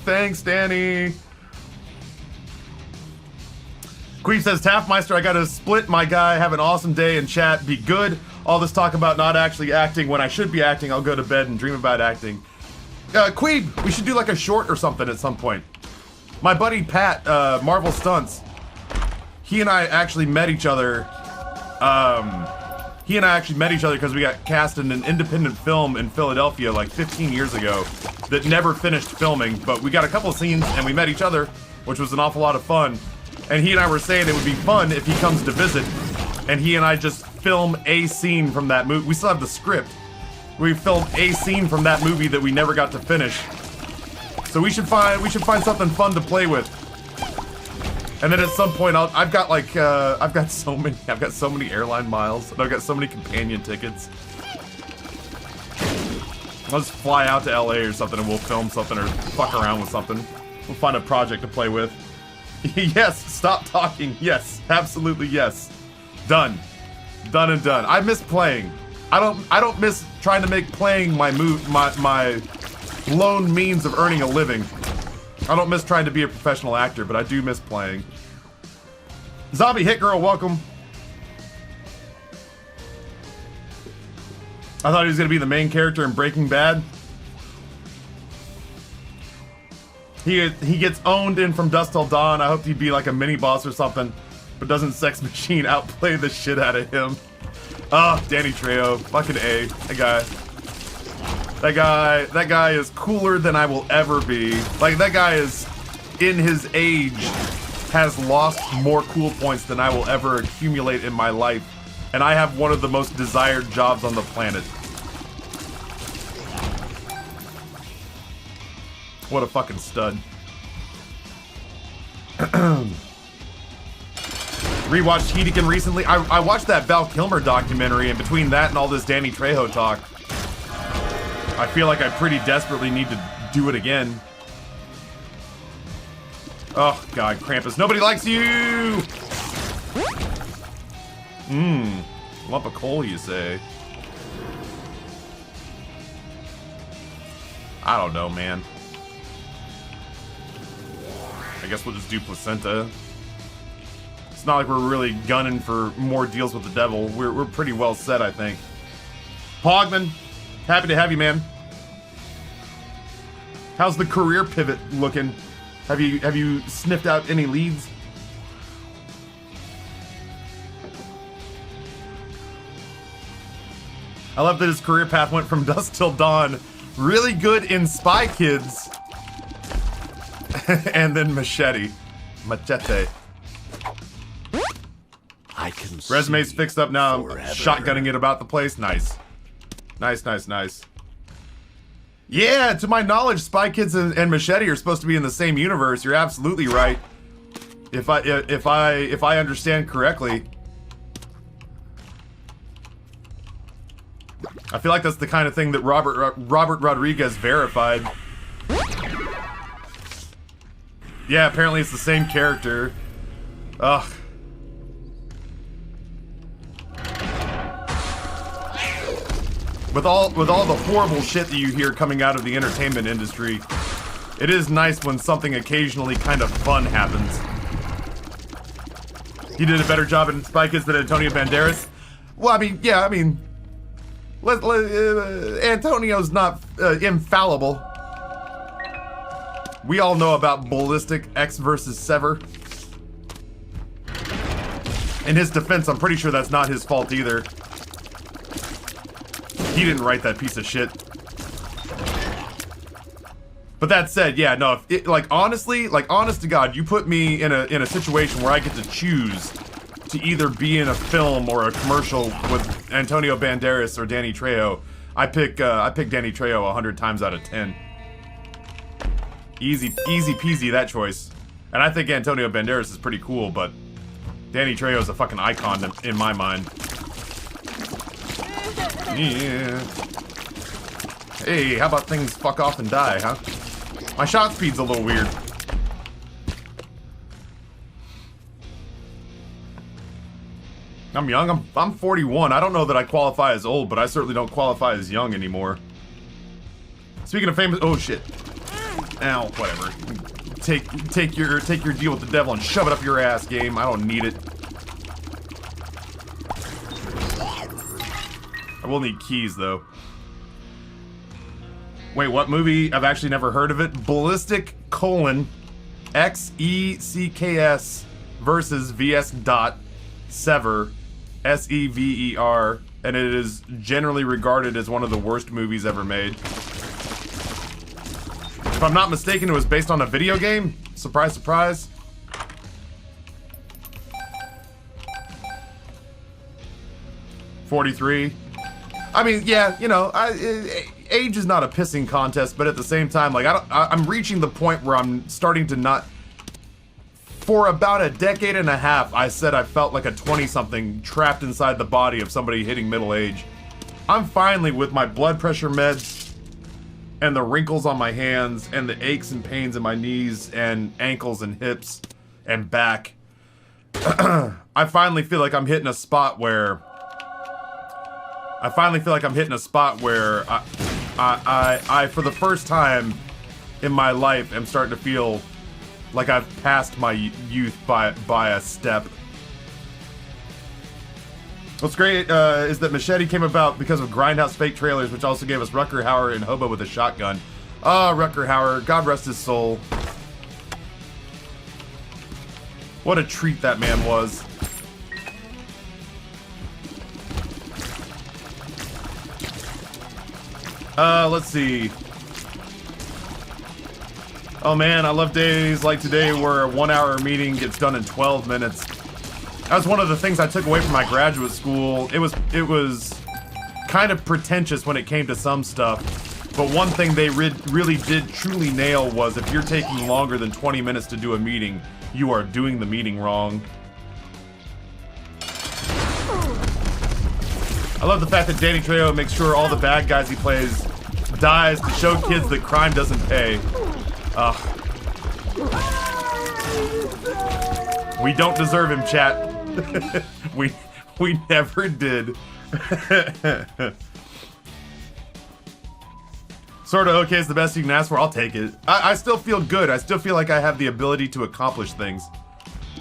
Thanks, Danny. Queef says, Taffmeister, I gotta split my guy. Have an awesome day in chat. Be good. All this talk about not actually acting when I should be acting. I'll go to bed and dream about acting. Queeb, we should do like a short or something at some point. My buddy Pat, Marvel Stunts, he and I actually met each other. Because we got cast in an independent film in Philadelphia like 15 years ago that never finished filming, but we got a couple scenes and we met each other, which was an awful lot of fun. And he and I were saying it would be fun if he comes to visit and he and I just film a scene from that movie. We still have the script. We filmed a scene from that movie that we never got to finish. So we should find something fun to play with. And then at some point I've got so many airline miles and I've got so many companion tickets. I'll just fly out to LA or something and we'll film something or fuck around with something. We'll find a project to play with. Yes, stop talking. Yes, absolutely yes. Done. Done and done. I miss playing. I don't miss trying to make playing my lone means of earning a living. I don't miss trying to be a professional actor, but I do miss playing. Zombie Hit Girl, welcome. I thought he was gonna be the main character in Breaking Bad. He gets owned in From Dusk Till Dawn. I hoped he'd be like a mini boss or something, but doesn't Sex Machine outplay the shit out of him? Oh, Danny Trejo, fucking A. That guy is cooler than I will ever be. Like, that guy is, in his age, has lost more cool points than I will ever accumulate in my life. And I have one of the most desired jobs on the planet. What a fucking stud. Rewatched Heat recently. I watched that Val Kilmer documentary, and between that and all this Danny Trejo talk, I feel like I pretty desperately need to do it again. Oh, God, Krampus. Nobody likes you! Lump of coal, you say? I don't know, man. I guess we'll just do placenta. It's not like we're really gunning for more deals with the devil. We're pretty well set, I think. Pogman, happy to have you, man. How's the career pivot looking? Have you sniffed out any leads? I love that his career path went from Dusk Till Dawn, really good in Spy Kids, and then Machete. I can Resume's fixed up now. I'm forever. shotgunning it about the place. Nice. Nice. Yeah, to my knowledge, Spy Kids and Machete are supposed to be in the same universe. You're absolutely right. If I understand correctly. I feel like that's the kind of thing that Robert Rodriguez verified. Yeah, apparently it's the same character. Ugh. With all the horrible shit that you hear coming out of the entertainment industry, it is nice when something occasionally kind of fun happens. He did a better job in Spy Kids than Antonio Banderas. Well, I mean, yeah, I mean, Antonio's not infallible. We all know about Ballistic X versus Sever. In his defense, I'm pretty sure that's not his fault either. He didn't write that piece of shit. But that said, yeah, no, if it, like honestly, like honest to God, you put me in a situation where I get to choose to either be in a film or a commercial with Antonio Banderas or Danny Trejo, I pick Danny Trejo 100 times out of 10. Easy peasy that choice. And I think Antonio Banderas is pretty cool, but Danny Trejo is a fucking icon in my mind. Yeah. Hey, how about things fuck off and die, huh? My shot speed's a little weird. I'm young. I'm 41. I don't know that I qualify as old, but I certainly don't qualify as young anymore. Speaking of famous, oh shit. Ow, whatever. Take your deal with the devil and shove it up your ass, game. I don't need it. I will need keys though. Wait, what movie? I've actually never heard of it. Ballistic: XECKS versus VS dot Sever, SEVER, and it is generally regarded as one of the worst movies ever made. If I'm not mistaken, it was based on a video game. Surprise, surprise. .43. I mean, yeah, you know, age is not a pissing contest, but at the same time, like, I'm reaching the point where I'm starting to not... For about a decade and a half, I said I felt like a 20-something trapped inside the body of somebody hitting middle age. I'm finally, with my blood pressure meds, and the wrinkles on my hands, and the aches and pains in my knees, and ankles and hips, and back, I finally feel like I'm hitting a spot where... I for the first time in my life, am starting to feel like I've passed my youth by a step. What's great is that Machete came about because of Grindhouse fake trailers, which also gave us Rutger Hauer and Hobo with a shotgun. Ah, Rutger Hauer, God rest his soul. What a treat that man was. Let's see. Oh man, I love days like today where a 1-hour meeting gets done in 12 minutes. That was one of the things I took away from my graduate school. It was kind of pretentious when it came to some stuff, but one thing they really did truly nail was if you're taking longer than 20 minutes to do a meeting, you are doing the meeting wrong. I love the fact that Danny Trejo makes sure all the bad guys he plays dies to show kids that crime doesn't pay. Ugh. We don't deserve him, chat. we never did. Sorta okay is the best you can ask for. I'll take it. I still feel good. I still feel like I have the ability to accomplish things.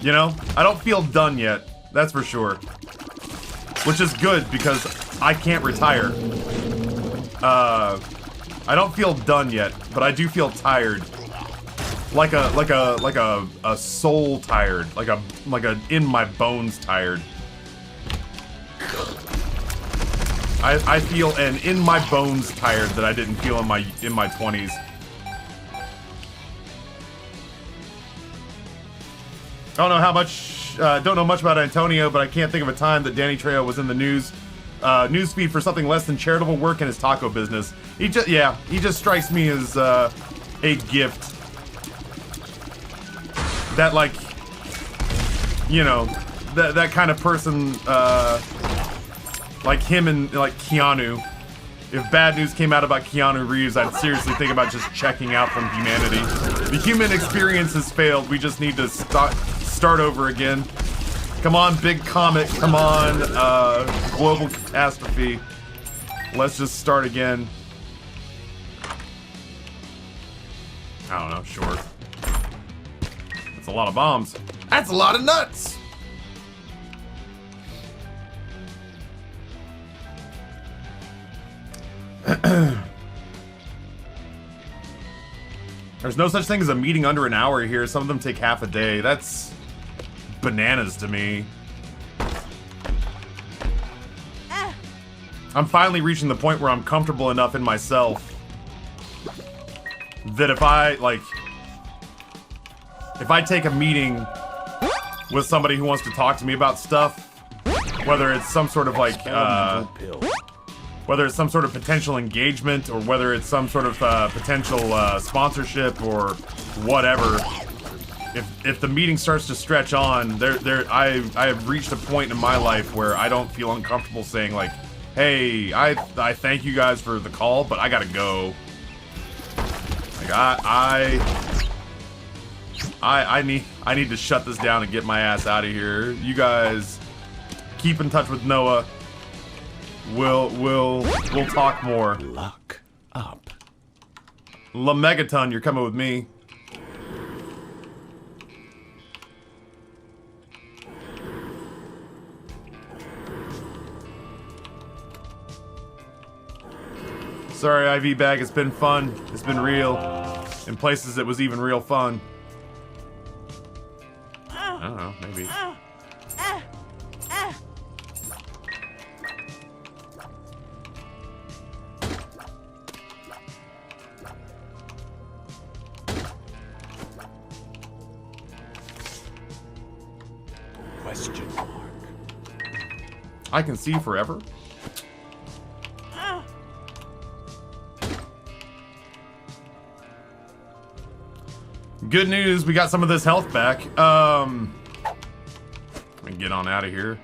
You know? I don't feel done yet. That's for sure. Which is good because I can't retire. I don't feel done yet, but I do feel tired. Like a soul tired, like a in my bones tired. I feel an in my bones tired that I didn't feel in my 20s. Don't know much about Antonio, but I can't think of a time that Danny Trejo was in the news newsfeed for something less than charitable work in his taco business. He just strikes me as a gift. That, like, you know, that kind of person, like him and like Keanu, if bad news came out about Keanu Reeves, I'd seriously think about just checking out from humanity. The human experience has failed. We just need to start over again. Come on, big comet. Come on, global catastrophe. Let's just start again. I don't know, sure. That's a lot of bombs. That's a lot of nuts! There's no such thing as a meeting under an hour here. Some of them take half a day. That's bananas to me. I'm finally reaching the point where I'm comfortable enough in myself that if I take a meeting with somebody who wants to talk to me about stuff, whether it's some sort of whether it's some sort of potential engagement or whether it's some sort of potential sponsorship or whatever, if the meeting starts to stretch on, I have reached a point in my life where I don't feel uncomfortable saying like, hey, I thank you guys for the call, but I gotta go. Like I need to shut this down and get my ass out of here. You guys keep in touch with Noah. We'll talk more. Luck up. La Megaton, you're coming with me. Sorry, IV Bag, it's been fun. It's been real. In places it was even real fun. I don't know, maybe. Question mark. I can see forever. Good news, we got some of this health back. Let me get on out of here.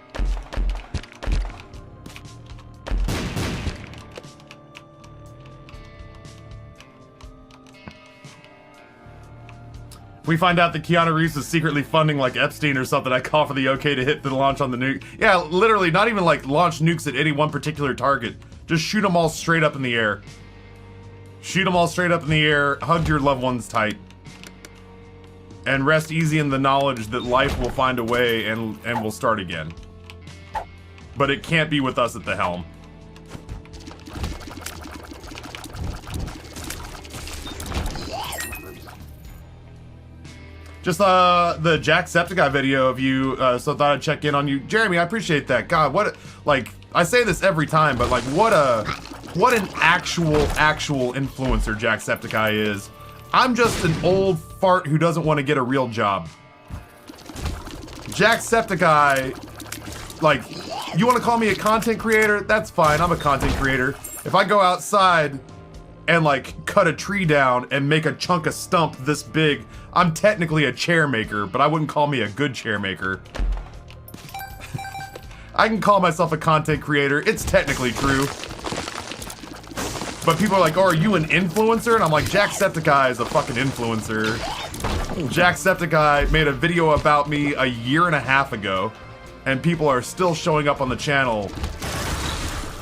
We find out that Keanu Reeves is secretly funding like Epstein or something. I call for the okay to hit the launch on the nuke. Yeah, literally, not even like launch nukes at any one particular target. Just shoot them all straight up in the air. Shoot them all straight up in the air. Hug your loved ones tight. And rest easy in the knowledge that life will find a way and will start again. But it can't be with us at the helm. Just the Jacksepticeye video of you, so I thought I'd check in on you. Jeremy, I appreciate that. God, what, like, I say this every time, but like, what an actual influencer Jacksepticeye is. I'm just an old fart who doesn't want to get a real job. Jacksepticeye, like, you want to call me a content creator? That's fine, I'm a content creator. If I go outside and like cut a tree down and make a chunk of stump this big, I'm technically a chair maker, but I wouldn't call me a good chair maker. I can call myself a content creator, it's technically true. But people are like, oh, are you an influencer? And I'm like, Jacksepticeye is a fucking influencer. Jacksepticeye made a video about me a year and a half ago, and people are still showing up on the channel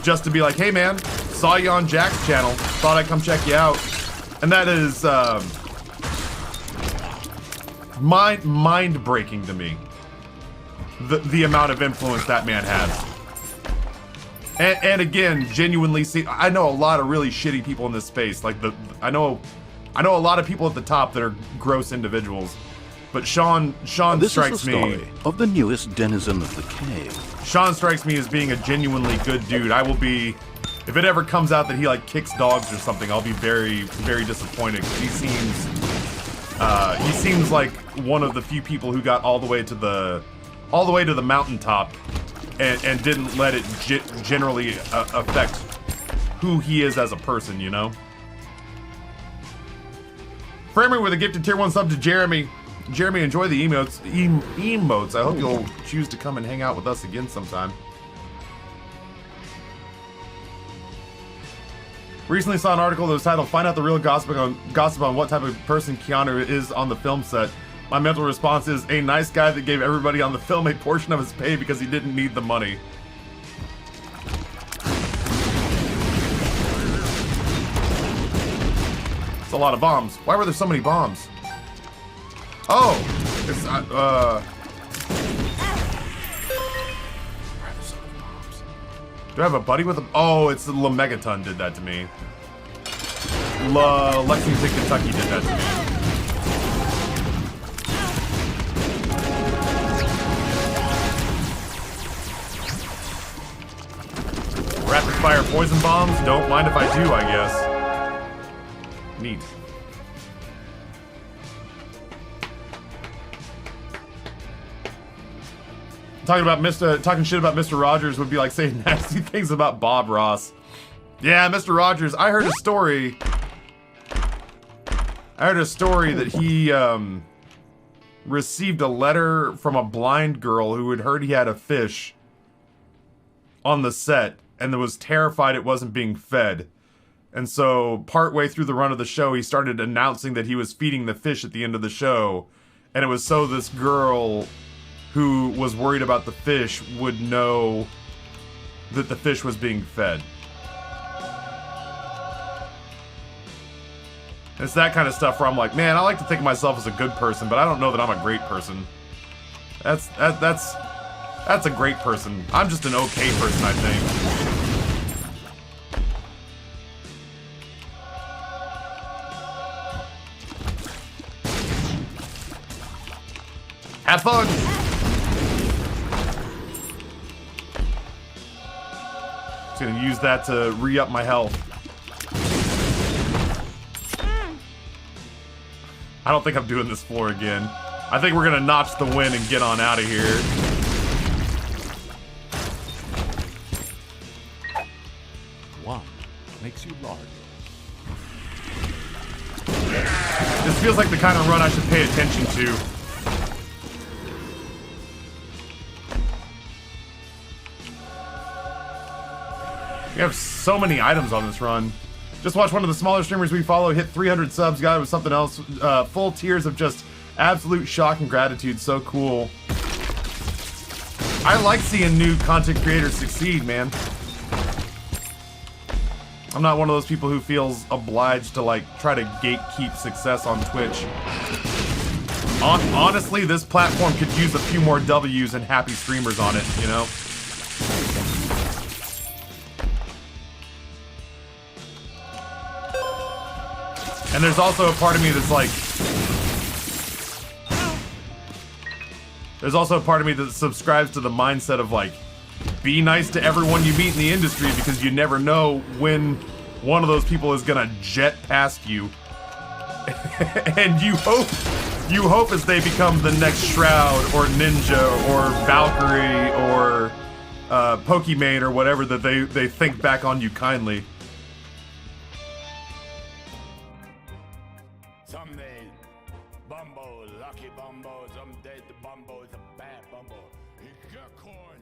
just to be like, hey man, saw you on Jack's channel, thought I'd come check you out. And that is mind-breaking to me, the amount of influence that man has. And again, genuinely see, I know a lot of really shitty people in this space. Like I know a lot of people at the top that are gross individuals. But Sean This strikes is the story me of the newest denizen of the cave. Sean strikes me as being a genuinely good dude. I will be, if it ever comes out that he like kicks dogs or something, I'll be very, very disappointed. 'Cause he seems like one of the few people who got all the way to the mountaintop and didn't let it generally affect who he is as a person, you know? Framer with a gifted tier 1 sub to Jeremy. Jeremy, enjoy the emotes. Emotes. I hope you'll choose to come and hang out with us again sometime. Recently saw an article that was titled "Find Out the Real Gossip on What Type of Person Keanu is on the Film Set." My mental response is a nice guy that gave everybody on the film a portion of his pay because he didn't need the money. It's a lot of bombs. Why were there so many bombs? Oh, it's Why are there so many bombs? Do I have a buddy with a? Oh, it's the Megaton did that to me. Lexington, Kentucky did that to me. Rapid fire poison bombs? Don't mind if I do, I guess. Neat. Talking shit about Mr. Rogers would be like saying nasty things about Bob Ross. Yeah, Mr. Rogers, I heard a story that he received a letter from a blind girl who had heard he had a fish on the set and was terrified it wasn't being fed. And so partway through the run of the show, he started announcing that he was feeding the fish at the end of the show. And it was so this girl who was worried about the fish would know that the fish was being fed. It's that kind of stuff where I'm like, man, I like to think of myself as a good person, but I don't know that I'm a great person. That's a great person. I'm just an okay person, I think. Have fun! Just gonna use that to re-up my health. I don't think I'm doing this floor again. I think we're gonna notch the win and get on out of here. One makes you larger. This feels like the kind of run I should pay attention to. We have so many items on this run. Just watched one of the smaller streamers we follow hit 300 subs, got it with something else. Full tears of just absolute shock and gratitude. So cool. I like seeing new content creators succeed, man. I'm not one of those people who feels obliged to like try to gatekeep success on Twitch. Honestly, this platform could use a few more W's and happy streamers on it, you know? And there's also a part of me that's like... There's also a part of me that subscribes to the mindset of like, be nice to everyone you meet in the industry because you never know when one of those people is gonna jet past you. And you hope as they become the next Shroud or Ninja or Valkyrie or Pokimane or whatever that they think back on you kindly. Someday, Bumbo, lucky Bumbo, someday the Bumbo is a bad Bumbo. He get corn.